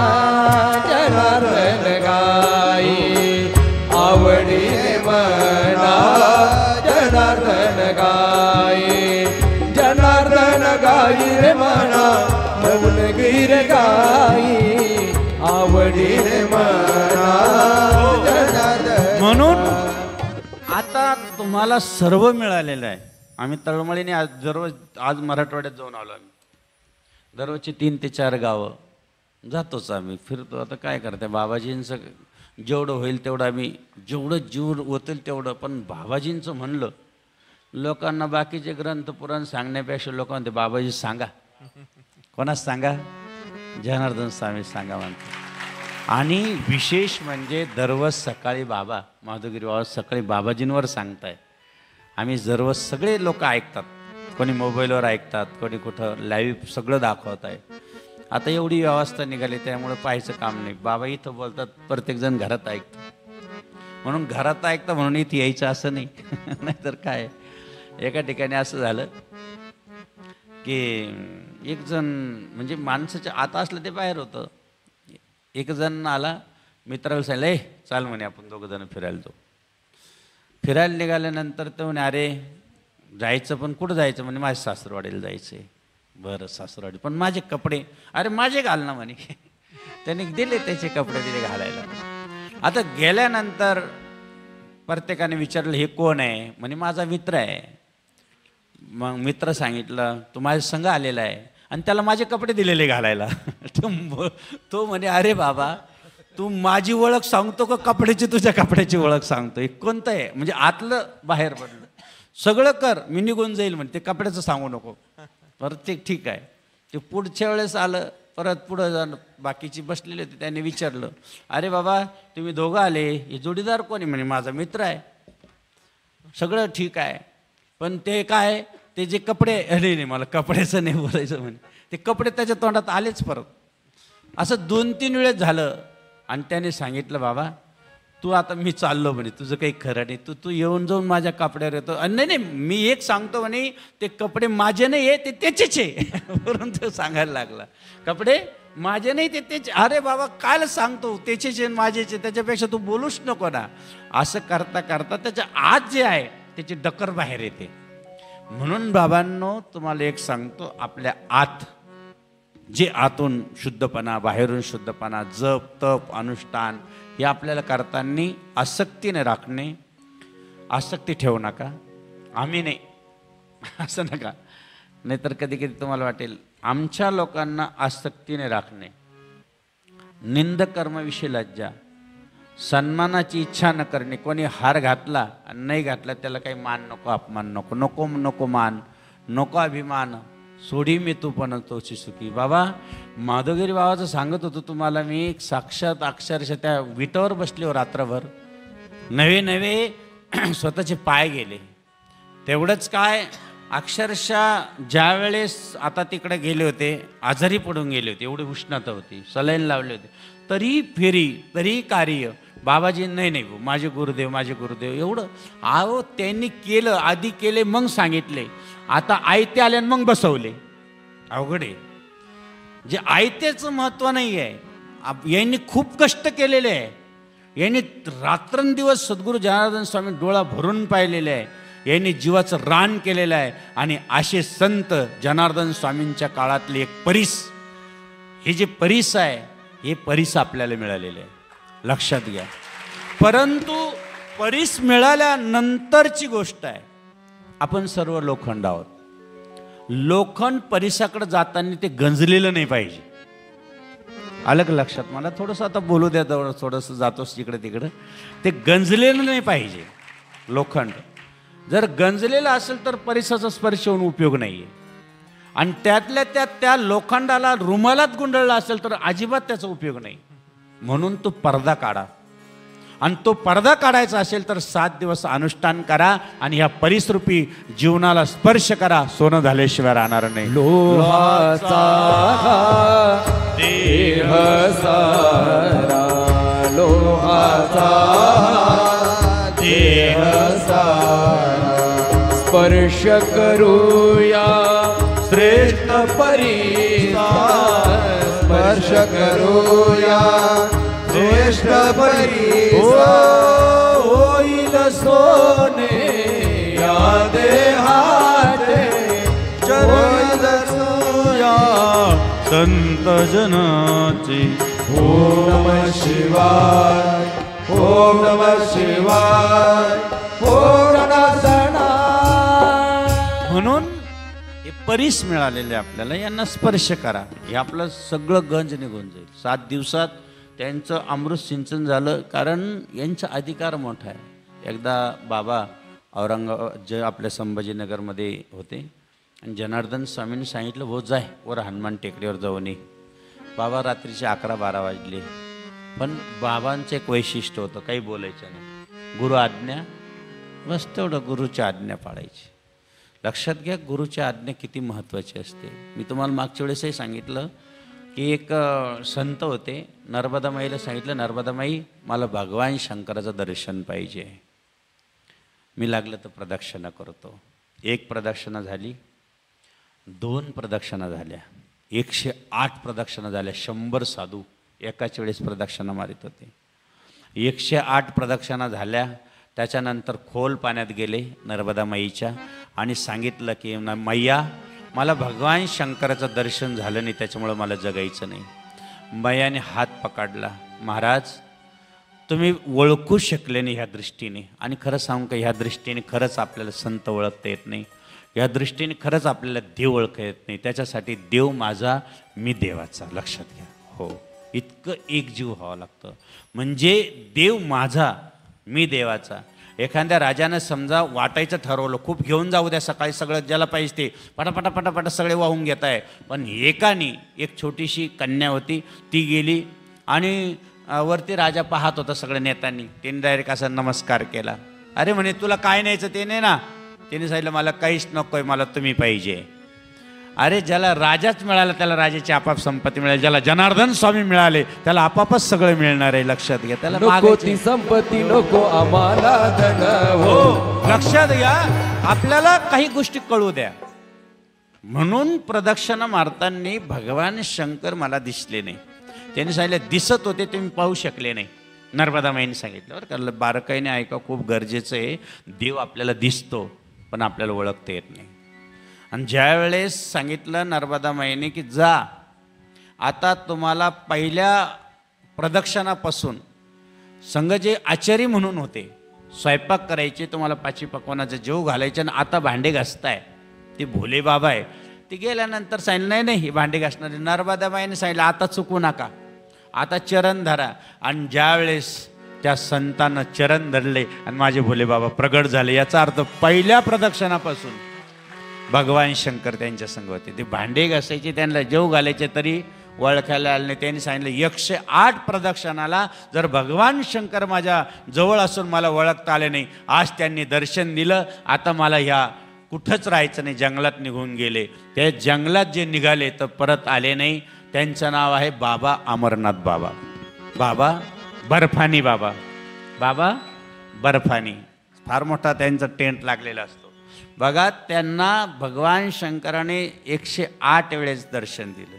जनार्दन गाई, आवडीने मना जनार्दन गाई, जनार्दन गाई रे मना नवल गिर गाई, आवडीने मना जनार्दन. म्हणून आता तुम्हाला सर्व मिळालेलं आहे. आम्ही तळमळीने आज मराठवाड्यात जाऊन आलो. आम्ही दररोजची 3 ते 4 गावं जातोच, आम्ही फिरतो. आता काय करते, बाबाजींचं जेवढं होईल तेवढं आम्ही, जेवढं जीव होतील तेवढं. पण बाबाजींचं म्हणलं, लोकांना बाकीचे ग्रंथ पुराण सांगण्यापेक्षा लोकांना ते बाबाजी सांगा. कोणाच सांगा? जनार्दन स्वामी सांगा म्हणते. आणि विशेष म्हणजे दररोज सकाळी बाबा माधवगिरी बाबा सकाळी बाबाजींवर सांगताय. आम्ही दररोज सगळे लोक ऐकतात, कोणी मोबाईलवर ऐकतात, कोणी कुठं लाईव्ह सगळं दाखवत आहे. आता एवढी व्यवस्था निघाली त्यामुळे पाहायचं काम नाही. बाबा इथं बोलतात, प्रत्येकजण घरात ऐकतं. म्हणून घरात ऐकतं म्हणून इथे यायचं असं नाही. नाहीतर काय, एका ठिकाणी असं झालं की एक जण म्हणजे माणसाच्या आता असलं ते बाहेर होतं. एक जण आला, मित्राला सांगितलं, चाल म्हणे आपण दोघं जण फिरायला जाऊ. फिरायला निघाल्यानंतर ते म्हणे, अरे जायचं पण कुठं जायचं? म्हणे माझ्या सासरवाडीला जायचं आहे. बरं सासरवाडी, पण माझे कपडे? अरे माझे घाल ना म्हणे. त्याने दिले त्याचे कपडे दिले घालायला. आता गेल्यानंतर प्रत्येकाने विचारलं, हे कोण आहे? म्हणे माझा मित्र आहे. मग मित्र सांगितलं, तो माझ्या संग आलेला आहे आणि त्याला माझे कपडे दिलेले घालायला. तो म्हणे, अरे बाबा तू माझी ओळख सांगतो का कपड्याची, तुझ्या कपड्याची ओळख सांगतो? हे कोणतं आहे? म्हणजे आतलं बाहेर पडलं. सगळं कर, मी निघून जाईल म्हणे, ते कपड्याचं सांगू नको. परत ते ठीक आहे. ते पुढच्या वेळेस आलं, परत पुढं जाणं, बाकीची बसलेली होती. त्याने विचारलं, अरे बाबा तुम्ही दोघं आले, हे जोडीदार कोणी? म्हणे माझा मित्र आहे. सगळं ठीक आहे, पण ते काय, ते जे कपडे, अरे नाही मला कपड्याचं नाही बोलायचं म्हणे, ते कपडे त्याच्या तोंडात आलेच परत. असं 2-3 वेळेस झालं. आणि त्याने सांगितलं, बाबा तू आता मी चाललो म्हणे, तुझं काही खरं नाही, तू येऊन जाऊन माझ्या कपड्यावर येतो. नाही नाही मी एक सांगतो म्हणे, ते कपडे माझे नाही आहे, ते त्याचेच आहे. म्हणून तो सांगायला लागला, कपडे माझे नाही ते त्याचे. अरे बाबा काय सांगतो, त्याचेच आहे माझेच, त्याच्यापेक्षा तू बोलूच नको ना. असं करता करता त्याच्या आत जे आहे त्याची डकर बाहेर येते. म्हणून बाबांनो तुम्हाला एक सांगतो, आपल्या आत जे आतून शुद्धपणा, बाहेरून शुद्धपणा, जप तप अनुष्ठान हे आपल्याला करताना आसक्तीने राखणे. आसक्ती ठेवू नका, आम्ही नाही असं नका. नाहीतर कधी कधी तुम्हाला वाटेल आमच्या लोकांना आसक्तीने राखणे. निंदकर्माविषयी लज्जा, सन्मानाची इच्छा न करणे. कोणी हार घातला आणि नाही घातला त्याला काही मान नको, अपमान नको, नको नको मान, नको अभिमान, सोडी मी तू पण तोची सुखी. बाबा माधवगिरी बाबाचं सांगत होतो तुम्हाला मी, साक्षात अक्षरशः त्या विटावर बसले रात्रभर, नवे नवे स्वतःचे पाय गेले. तेवढंच काय, अक्षरशः ज्या वेळेस आता तिकडे गेले होते, आजारी पडून गेले होते, एवढी उष्णता होती, सलाईन लावले होते, तरी फेरी, तरी कार्य. बाबाजी नाही नाही माझे गुरुदेव, माझे गुरुदेव, एवढं आहो त्यांनी केलं. आधी केले मग सांगितले, आता आयते आले आणि मग बसवले. अवघड आहे. जे आयतेचं महत्त्व नाही आहे. यांनी खूप कष्ट केलेले आहे. यांनी रात्रंदिवस सद्गुरू जनार्दन स्वामी डोळा भरून पाहिलेले आहे. यांनी जीवाचं रान केलेलं आहे. आणि असे संत जनार्दन स्वामींच्या काळातले एक परीस, हे जे परीस आहे हे परीस आपल्याला मिळालेलं आहे, लक्षात घ्या. परंतु परीस मिळाल्यानंतरची गोष्ट आहे, आपण सर्व लोखंड आहोत. लोखंड परिसाकडे जाताना ते गंजलेलं नाही पाहिजे. अलग लक्षात. मला थोडंसं आता बोलू द्या, थोडंसं जातोस इकडे तिकडं. ते गंजलेलं नाही पाहिजे लोखंड. जर गंजलेलं असेल तर परिसराचा स्पर्श होऊन उपयोग नाही आहे. आणि त्यातल्या त्यात त्या लोखंडाला रुमालात गुंडळला असेल तर अजिबात त्याचा उपयोग नाही. म्हणून तो पडदा काढा. आणि तो पडदा काढायचा असेल तर 7 दिवस अनुष्ठान करा आणि ह्या परिसरूपी जीवनाला स्पर्श करा. सोनं झाल्याशिवाय राहणार नाही. लोहाचा देह सारा, लोहाचा देह सारा, स्पर्श करूया श्रेष्ठ परीचा, स्पर्श करूया श्रेष्ठ परीचा. होईल सोने या देहाचे चरण धरूया संत जनाची. ओम नमः शिवाय, ओम नमः शिवाय, ओम नमः शिवाय. म्हणून हे परीस मिळालेले आपल्याला, यांना स्पर्श करा. हे आपलं सगळं गंज निघून जाईल. 7 दिवसात त्यांचं अमृत सिंचन झालं. कारण यांचा अधिकार मोठा आहे. एकदा बाबा औरंगाबाद जे आपल्या संभाजीनगरमध्ये होते आणि जनार्दन स्वामींनी सांगितलं, हो जाय वर हनुमान टेकडीवर जाऊन ये. बाबा रात्रीचे 11-12 वाजले. पण बाबांचं एक वैशिष्ट्य होतं, काही बोलायचं नाही. गुरु आज्ञा, बस तेवढं गुरुची आज्ञा पाळायची. लक्षात घ्या गुरुची आज्ञा किती महत्त्वाची असते. मी तुम्हाला मागच्या वेळेसही सांगितलं की एक संत होते, नर्मदामाईला सांगितलं, नर्मदामाई मला भगवान शंकराचं दर्शन पाहिजे. मी लागलं तर प्रदक्षिणा करतो. 1 प्रदक्षिणा झाली, 2 प्रदक्षिणा झाल्या, 108 प्रदक्षिणा झाल्या. 100 साधू एकाच वेळेस प्रदक्षिणा मारित होते. 108 प्रदक्षिणा झाल्या. त्याच्यानंतर खोल पाण्यात गेले नर्मदामाईच्या आणि सांगितलं की मैया मला भगवान शंकराचं दर्शन झालं नाही, त्याच्यामुळं मला जगायचं नाही. मैयाने हात पकडला, महाराज तुम्ही ओळखू शकले नाही ह्या दृष्टीने. आणि खरं सांगू का, ह्या दृष्टीने खरंच आपल्याला संत ओळखता येत नाही. या दृष्टीने खरंच आपल्याला देव ओळखता येत नाही. त्याच्यासाठी देव माझा, मी देवाचा. लक्षात घ्या. हो, इतकं एकजीव व्हावं लागतं. म्हणजे देव माझा, मी देवाचा. एखाद्या राजानं समजा वाटायचं ठरवलं, खूप घेऊन जाऊ द्या, सकाळी सगळं ज्याला पाहिजे ते पटापटा पटापटा सगळे वाहून घेत आहे. पण एकाने, एक छोटीशी कन्या होती, ती गेली आणि वरती राजा पाहत होता सगळ्या नेत्यांनी. त्यांनी डायरेक्ट असा नमस्कार केला. अरे म्हणे तुला काय न्यायचं ते नाही ना. त्याने सांगितलं मला काहीच नको आहे, मला तुम्ही पाहिजे. अरे ज्याला राजाच मिळाला त्याला राजाची आपाप संपत्ती मिळाली. ज्याला जनार्दन स्वामी मिळाले त्याला आपापच सगळं मिळणार आहे. लक्षात घ्या. त्याला नको ती संपत्ती, नको आम्हाला धन. हो, लक्षात घ्या. आपल्याला काही गोष्टी कळू द्या. म्हणून प्रदक्षिणा मारताना भगवान शंकर मला दिसले नाही. त्यांनी सांगितलं दिसत होते, तुम्ही पाहू शकले नाही. नर्मदामाईने सांगितलं. बरं का, बारकाईने ऐका, खूप गरजेचं आहे. देव आपल्याला दिसतो पण आपल्याला ओळखता येत नाही. आणि ज्या वेळेस सांगितलं नर्मदामाईने की जा आता तुम्हाला पहिल्या प्रदक्षिणापासून संघ जे आचारी म्हणून होते, स्वयंपाक करायचे, तुम्हाला 5 पकवानाचं जेव घालायचे आणि आता भांडे घासताय, ते भोले बाबा आहे. ते गेल्यानंतर सांगितलं नाही नाही ही भांडे घासणारे. नर्मदामाईने सांगितलं आता चुकू नका, आता चरण धरा. आणि ज्या वेळेस त्या संतानं चरण धरले आणि माझे भोले बाबा प्रगट झाले, याचा अर्थ पहिल्या प्रदक्षिणापासून भगवान शंकर त्यांच्या संग होते. ते भांडे घासायचे, त्यांना जेव घालायचे, तरी ओळखायला आले नाही. त्यांनी सांगितलं 108 प्रदक्षिणाला जर भगवान शंकर माझ्या जवळ असून मला ओळखता आले नाही, आज त्यांनी दर्शन दिलं, आता मला ह्या कुठंच राहायचं नाही, जंगलात निघून गेले. ते जंगलात जे निघाले तर परत आले नाही. त्यांचं नाव आहे बाबा अमरनाथ बाबा, बाबा बर्फानी बाबा, बाबा बर्फानी. फार मोठा त्यांचा टेंट लागलेला असतो. बघा, त्यांना भगवान शंकराने 108 वेळेस दर्शन दिलं.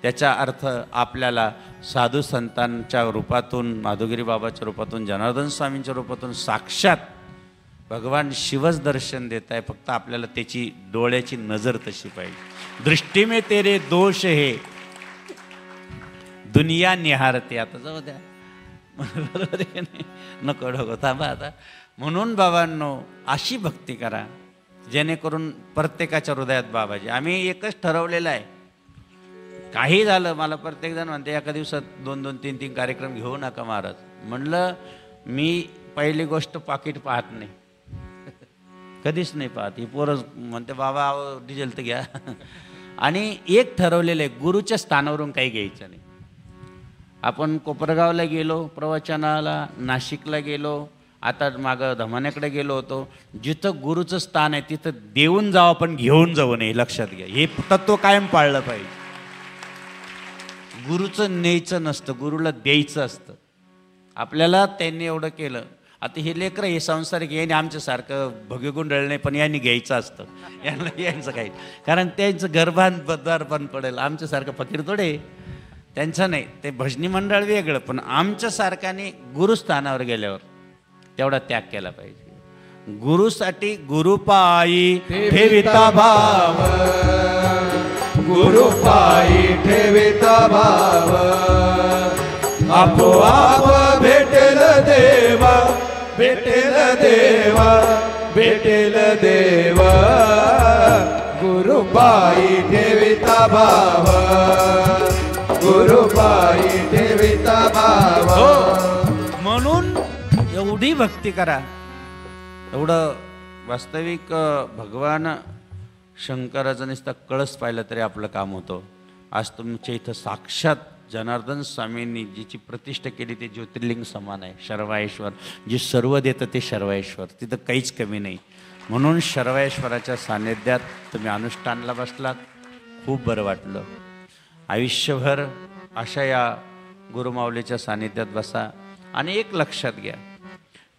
त्याचा अर्थ आपल्याला साधू संतांच्या रूपातून, माधुगिरी बाबाच्या रूपातून, जनार्दन स्वामींच्या रूपातून साक्षात भगवान शिवच दर्शन देत आहे. फक्त आपल्याला त्याची डोळ्याची नजर तशी पाहिजे. दृष्टी में तेरे दोष हे दुनिया निहारते. आता जाऊ द्या, बरोबर आहे नाही, नको नको थांबा आता. म्हणून बाबांनो अशी भक्ती करा जेणेकरून प्रत्येकाच्या हृदयात बाबाजी. आम्ही एकच ठरवलेलं आहे, काही झालं मला प्रत्येक जण म्हणते एका दिवसात 2-2, 3-3 कार्यक्रम घेऊ नका महाराज. म्हणलं मी पहिली गोष्ट पाकिट पाहत नाही, कधीच नाही पाहत. ही पोरं म्हणते बाबा डिझेल तर घ्या. आणि एक ठरवलेलं आहे, गुरुच्या स्थानावरून काही घ्यायचं नाही. आपण कोपरगावला गेलो प्रवचनाला, नाशिकला गेलो, आता मागं धमान्याकडे गेलो होतो. जिथं गुरुचं स्थान आहे तिथं देऊन जावं पण घेऊन जाऊ नये, लक्षात घ्या. हे तत्व कायम पाळलं पाहिजे. गुरुचं न्यायचं नसतं, गुरुला द्यायचं असतं. आपल्याला त्यांनी एवढं केलं. आता हे लेकरं हे संसारिक यांनी आमच्यासारखं भगीगुंडळ नाही, पण यांनी घ्यायचं असतं. यांना यांचं काही, कारण त्यांचं घरभान बद्वारपण पडेल. आमच्यासारखं फकीर थोडे, त्यांचं नाही. ते भजनी मंडळ वेगळं, पण आमच्यासारख्याने गुरुस्थानावर गेल्यावर तेवढा त्याग केला पाहिजे. गुरुसाठी गुरुपायी ठेविता भाव, गुरुपायी ठेविता भाव, आपोआप भेटेल देवा, भेटेल देवा, भेटेल देवा. गुरुपायी ठेविता भाव, गुरुपायी ठेविता भाव. म्हणून एवढी भक्ती करा. एवढं वास्तविक भगवान शंकराचं नुसतं कळस पाहिलं तरी आपलं काम होतं. आज तुमच्या इथं साक्षात जनार्दन स्वामींनी जिची प्रतिष्ठा केली ते ज्योतिर्लिंग समान आहे. शर्वाईश्वर जे सर्व देतं ते शर्वाईश्वर, तिथं काहीच कमी नाही. म्हणून शर्वाईश्वराच्या सान्निध्यात तुम्ही अनुष्ठानला बसलात, खूप बरं वाटलं. आयुष्यभर अशा या गुरुमाऊलीच्या सान्निध्यात बसा. आणि एक लक्षात घ्या,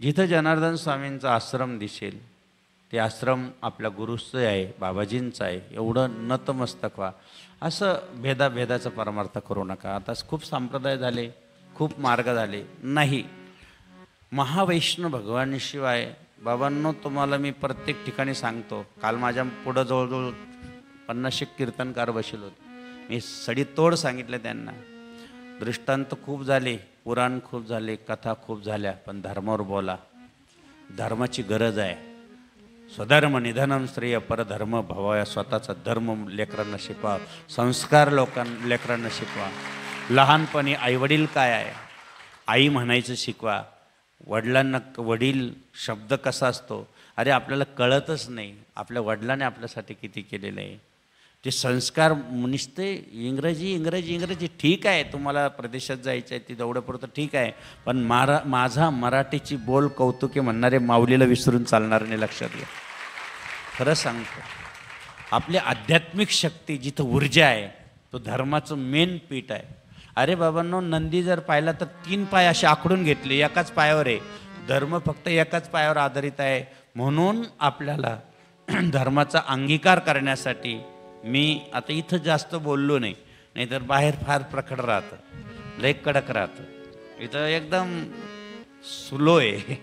जिथं जनार्दन स्वामींचा आश्रम दिसेल ते आश्रम आपल्या गुरुचं आहे, बाबाजींचं आहे. एवढं नतमस्तक व्हा. असं भेदाभेदाचा परमार्थ करू नका. आता खूप संप्रदाय झाले, खूप मार्ग झाले. नाही, महावैष्णव भगवानशिवाय बाबांनो तुम्हाला मी प्रत्येक ठिकाणी सांगतो. काल माझ्या पुढं जवळजवळ 50 कीर्तनकार बसले होते. मी सडीतोड सांगितलं त्यांना. दृष्टांत खूप झाले, पुराण खूप झाले, कथा खूप झाल्या, पण धर्मावर बोला. धर्माची गरज आहे. स्वधर्म निधनम श्रेय परधर्म भवाया. स्वतःचा धर्म लेकरांना शिकवा, संस्कार लेकरांना शिकवा. लहानपणी आईवडील काय आहे आई म्हणायचं शिकवा. वडिलांना वडील शब्द कसा असतो अरे आपल्याला कळतच नाही. आपल्या वडिलांनी आपल्यासाठी किती केलेलं आहे. ते संस्कार नुसते इंग्रजी ठीक आहे. तुम्हाला प्रदेशात जायचं आहे ती तेवढ्यापुरतं ठीक आहे, पण माझा मराठीची बोल कौतुके म्हणणारे माऊलीला विसरून चालणार नाही. लक्षात घ्या. खरं सांगतो, आपली आध्यात्मिक शक्ती जिथं ऊर्जा आहे तो धर्माचं मेन पीठ आहे. अरे बाबांनो, नंदी जर पाहिला तर 3 पाय असे आखडून घेतले, एकाच पायावर आहे. धर्म फक्त एकाच पायावर आधारित आहे. म्हणून आपल्याला धर्माचा अंगीकार करण्यासाठी मी आता इथं जास्त बोललो नाही, नाहीतर बाहेर फार प्रखड राहतं, लय कडक राहतं. इथं एकदम स्लो आहे.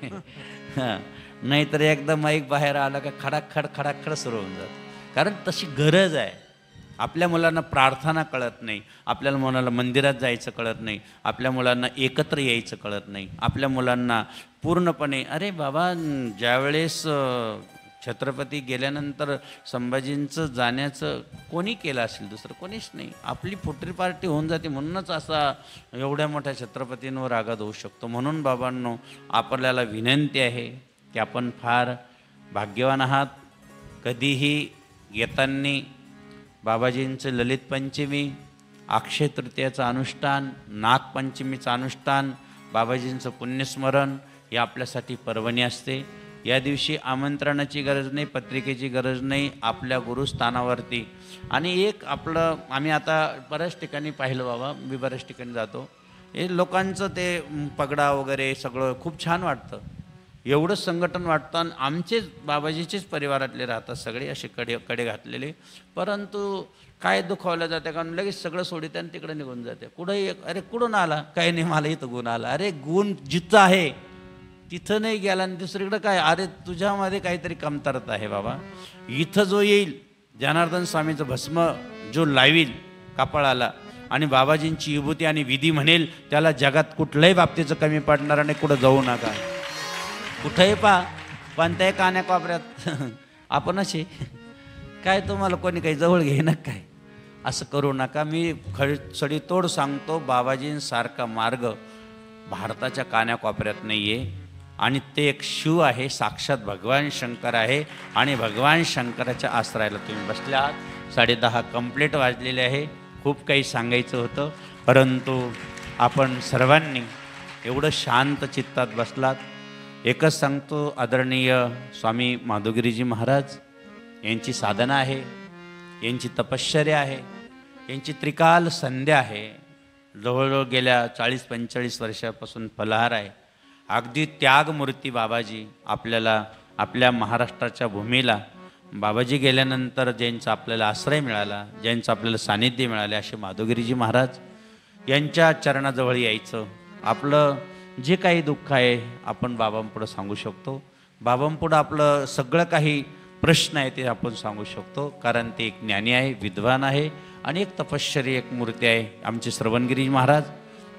हां, नाहीतर एकदम माईक बाहेर आला का खडाखड सुरू होऊन जातं. कारण तशी गरज आहे. आपल्या मुलांना प्रार्थना कळत नाही, आपल्याला मुलांना मंदिरात जायचं कळत नाही, आपल्या मुलांना एकत्र यायचं कळत नाही, आपल्या मुलांना पूर्णपणे अरे बाबा ज्यावेळेस छत्रपती गेल्यानंतर संभाजींचं जाण्याचं कोणी केलं असेल, दुसरं कोणीच नाही. आपली फुटरी पार्टी होऊन जाते. म्हणूनच असा एवढ्या मोठ्या छत्रपतींवर आघात होऊ शकतो. म्हणून बाबांनो, आपल्याला विनंती आहे की आपण फार भाग्यवान आहात. कधीही येताना बाबाजींचं ललित पंचमी, अक्षय तृतीयाचं अनुष्ठान, नागपंचमीचं अनुष्ठान, बाबाजींचं पुण्यस्मरण हे आपल्यासाठी पर्वणी असते. या दिवशी आमंत्रणाची गरज नाही, पत्रिकेची गरज नाही. आपल्या गुरुस्थानावरती आणि एक आपलं आम्ही आता बऱ्याच ठिकाणी पाहिलं बाबा, मी बऱ्याच ठिकाणी जातो, हे लोकांचं ते पगडा वगैरे सगळं खूप छान वाटतं. एवढं संघटन वाटतं. आणि आमचेच बाबाजीचेच परिवारातले राहतात सगळे असे कडे घातलेले. परंतु काय दुखावलं जाते, कारण लगेच सगळं सोडित आणि तिकडे निघून जाते. कुठंही अरे कुठून आला, काही नाही, मला इथं गुण आला. अरे गुण जिथं आहे तिथं नाही गेला आणि दुसरीकडं काय, अरे तुझ्यामध्ये काहीतरी कमतरता आहे बाबा. इथं जो येईल जनार्दन स्वामीचं भस्म जो लावील कपाळाला आणि बाबाजींची विभूती आणि विधी म्हणेल, त्याला जगात कुठल्याही बाबतीचं कमी पडणार नाही. कुठं जाऊ नका, कुठंही पहा, पण त्या कान्या कोपऱ्यात आपण असे काय, तुम्हाला कोणी काही जवळ घेणं काय. असं करू नका. मी खडसडीतोड सांगतो, बाबाजींसारखा मार्ग भारताच्या कानाकोपऱ्यात नाही आहे. आणि ते एक शिव आहे, साक्षात भगवान शंकर आहे. आणि भगवान शंकराच्या आश्रयाला तुम्ही बसले आहात. 10:30 कंप्लीट वाजलेले आहे. खूप काही सांगायचं होतं, परंतु आपण सर्वांनी एवढं शांत चित्तात बसलात. एकच सांगतो, आदरणीय स्वामी माधवगिरीजी महाराज यांची साधना आहे, यांची तपश्चर्या आहे, यांची त्रिकाल संध्या आहे. जवळजवळ गेल्या 40-45 वर्षापासून फलाहार आहे. अगदी त्यागमूर्ती बाबाजी आपल्याला, आपल्या महाराष्ट्राच्या भूमीला बाबाजी गेल्यानंतर ज्यांचा आपल्याला आश्रय मिळाला, ज्यांचं आपल्याला सानिध्य मिळाले, असे माधवगिरीजी महाराज यांच्या चरणाजवळ यायचं. आपलं जे काही दुःख आहे आपण बाबांपुढं सांगू शकतो. बाबांपुढं आपलं सगळं काही प्रश्न आहे ते आपण सांगू शकतो, कारण ते एक ज्ञानी आहे, विद्वान आहे आणि एक तपश्चर्य एक मूर्ती आहे. आमचे श्रवणगिरी महाराज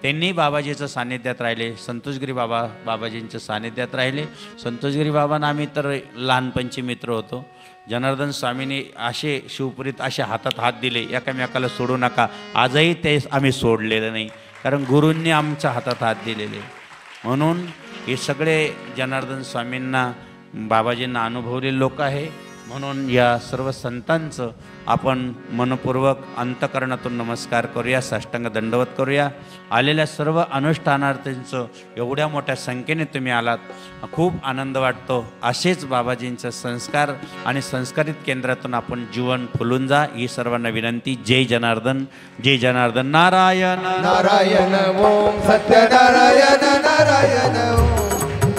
त्यांनी बाबाजीचं सानिध्यात राहिले. संतोषगिरी बाबा बाबाजींच्या सानिध्यात राहिले. संतोषगिरी बाबांना आम्ही तर लहानपणचे मित्र होतो. जनार्दन स्वामींनी असे शिवपुरीत असे हातात हात दिले, एकामेकाला सोडू नका. आजही ते आम्ही सोडलेलं नाही, कारण गुरूंनी आमच्या हातात हात दिलेले. म्हणून हे सगळे जनार्दन स्वामींना, बाबाजींना अनुभवलेले लोक आहे. म्हणून या सर्व संतांचं आपण मनपूर्वक अंतकरणातून नमस्कार करूया, साष्टांग दंडवत करूया. आलेल्या सर्व अनुष्ठानार्थींचं एवढ्या मोठ्या संख्येने तुम्ही आलात, खूप आनंद वाटतो. असेच बाबाजींचे संस्कार आणि संस्कारित केंद्रातून आपण जीवन फुलून जा, ही सर्वांना विनंती. जय जनार्दन, जय जनार्दन. नारायण नारायण ओम सत्यनारायण नारायण ओम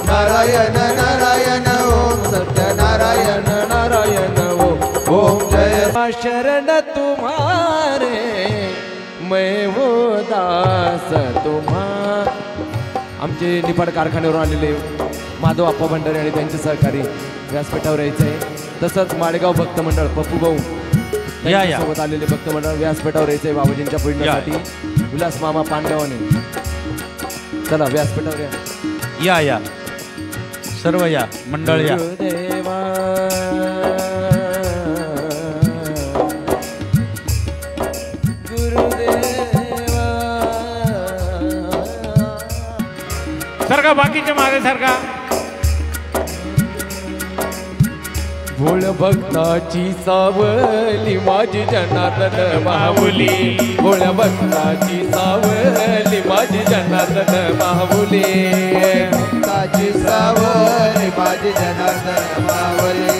नारायण नारायण ओम सत्यनारायण नारायण ओम जय शरण तुम्हारे मैं वो दास तुम्हारे. आमचे निफाड कारखान्यावरून आलेले माधव आप्पा भंडारे आणि त्यांचे सहकारी व्यासपीठावर यायचं आहे. तसंच माळेगाव भक्त मंडळ पप्पू भाऊ सोबत आलेले भक्त मंडळ व्यासपीठावर यायचं आहे बाबाजींच्या पूजनासाठी. विलास मामा पानगावाने, चला व्यासपीठावर या. या सर्व या मंडळ या. सारखा बाकीच्या मागे सारखा. भोळ भक्ताची सावली माझी जनार्दन माहुली. भोळ भक्ताची सावली माझी जनार्दन माहुली. भक्ताची सावली माझी जनार्दन माहुली.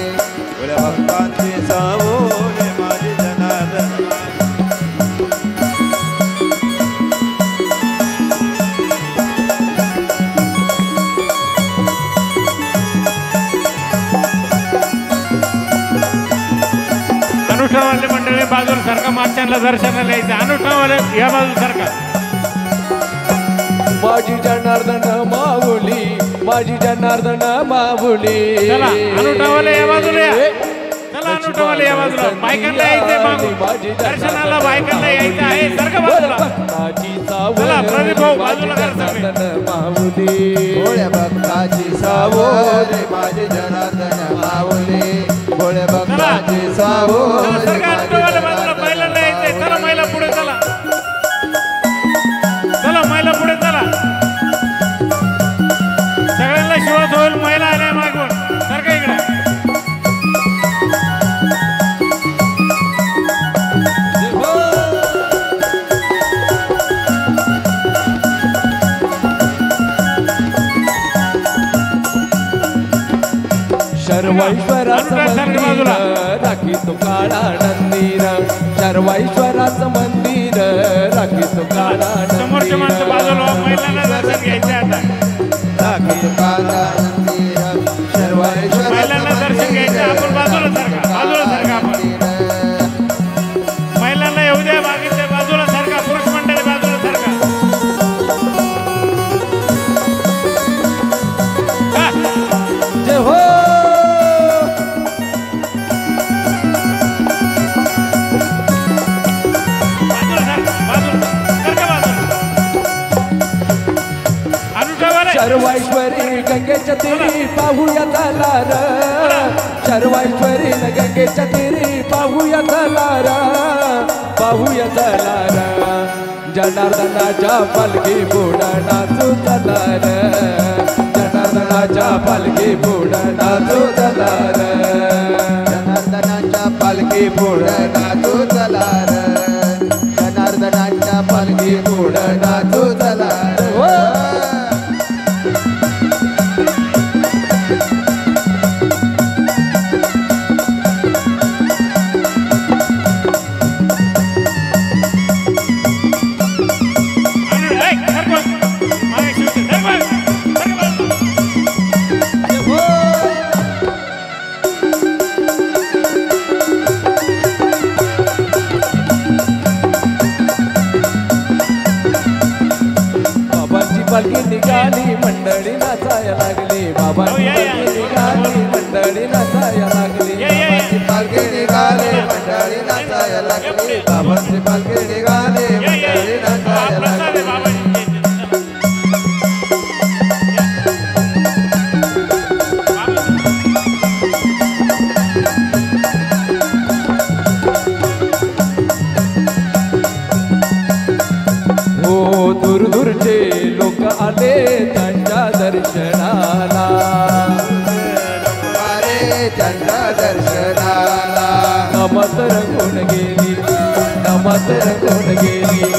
भोळ भक्ताची सावली माझी जनार्दन. अनुष्ठानवाले मंडळी बाजूला सारखा, मागच्यांना दर्शनाला यायचं. अनुष्ठानवाले या बाजूला सारखा. माझी जनार्दन माऊली, माझी जनार्दन माऊली. चला अनुष्ठानवाले या बाजूला या. चला अनुष्ठानवाले या बाजूला. बायकांना यायचंय मागून, दर्शनाला बायकांना यायचं आहे. सारखं बाजूला. चला प्रदीप भाऊ बाजूला कर. माऊली भोळ्या भक्ताची सावली माझी जनार्दन माऊली. भोळ्या भक्ताची सावली बाजूला. महिलांना यायचंय. चला महिला पुढे चला. चला महिला पुढे चला. सगळ्यांना शिवास होईल. महिला आल्या मागून. सारखं इकडे. शर्वैश्वराचं मंदिर राखी तो काळा नंदीर. शर्वैश्वराचं मंदिर राखी तो काळा समोरच्या माणसं बाजूला. महिलांना दर्शन घ्यायचं आता. राखी तो काळा नंदीर. शर्वैश्वर महिलांना दर्शन घ्यायचं. आपण बाजूला सारखा. बाजूला सारखा आपण. महिलांना येऊ द्या बाकीच्या बाजूला सारखा. पुरुष मंडळी बाजूला सारखा. जय हो. शर्वैश्वरी गंगेच्या तीरी पाहूया तलार. शर्वैश्वरी गंगेच्या तीरी पाहूया तलार. पाहू जनार्दनाच्या पालखी पुढं नाचू चला रे, जनार्दनाच्या पालखी पुढं नाचू चला रे, जनार्दनाच्या पालखी पुढं नाचू चला रे, जनार्दनाच्या पालखी पुढं नाचू चला रे. पालखी निघाली मंडळी नाचाया लागली, बाबांची पालखी निघाली मंडळी नाचाया लागली, बाबांची पालखी निघाली मंडळी नाचाया लागली, बाबांची पालखी निघाली मंडळी नाचाया लागली. हो दूर दूरचे लोक आले त्यांच्या दर्शनाला, आले त्यांच्या दर्शनाला, नमत रंगून गेली, नमत रंगून गेली.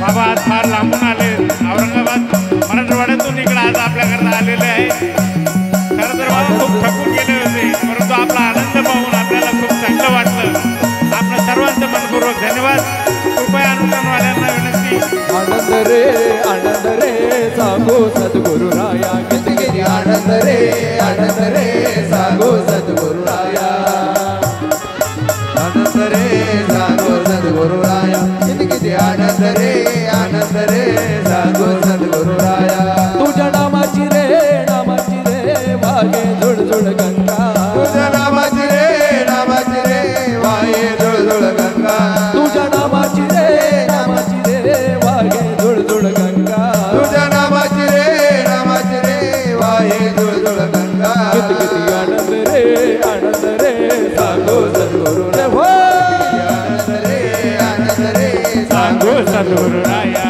बाबा आज फार लांबून आले, औरंगाबाद मराठवाड्यातून इकडे आज आपल्याकडे आलेले आहे. खरं तर बाबा खूप थकून गेले होते, परंतु आपला आनंद पाहून आपल्याला खूप चांगलं वाटलं. आपल्या सर्वांचं मनपूर्वक धन्यवाद. कृपया अनुदानवाल्यांना विनंती. आनंद रे सांगू सद्गुरु राया, किती किती आनंद रे सांगू सद्गुरु राया, आनंद रे सांगू सद्गुरु राया, किती किती आनंद रे सांगू सद्गुरु राया. तुझ्या नामाची रे वागे झुळझुळ गंगा, तुझ्या नामाची रे वागे झुळझुळ गंगा, तुझ्या नामाची रे वागे झुळझुळ गंगा, तुझ्या नामाची रे वागे झुळझुळ गंगा. किती किती आनंद रे सांगू सद्गुरु रे, हो आनंद रे सांगू सद्गुरु राया.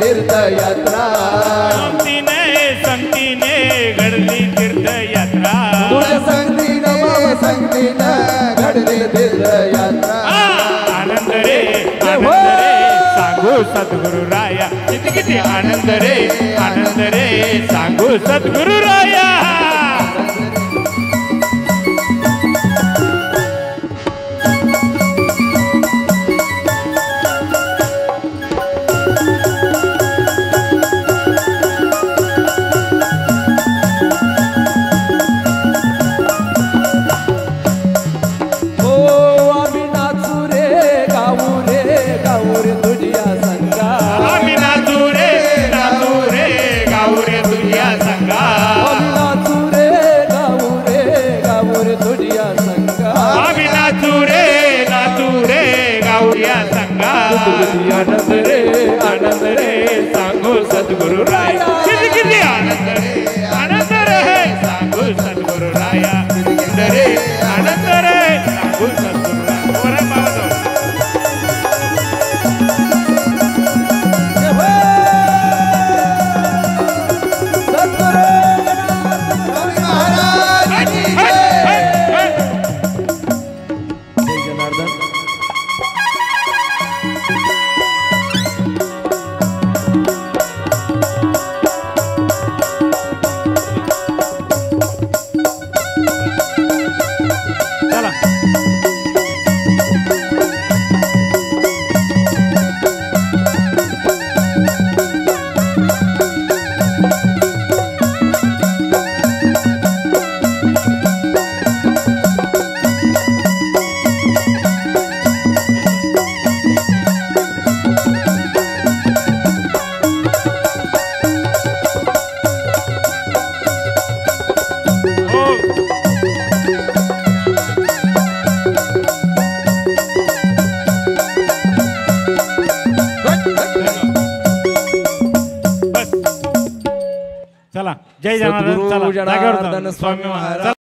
तीर्थयात्रा, संगतीने घडली तीर्थयात्रा, तुझ्या संगतीने घडली तीर्थयात्रा. आनंद रे सांगू सद्गुरु राया, किती किती आनंद रे सांगू सद्गुरु राया. आनंद रे सांगू सद्गुरु राया, किती किती आनंद रे सांगू सद्गुरु राया, आनंद रे सांगू सद्गुरु राया. जय जनार्दन. सद्गुरु चला, जागेवर जनार्दन जा. स्वामी महाराज.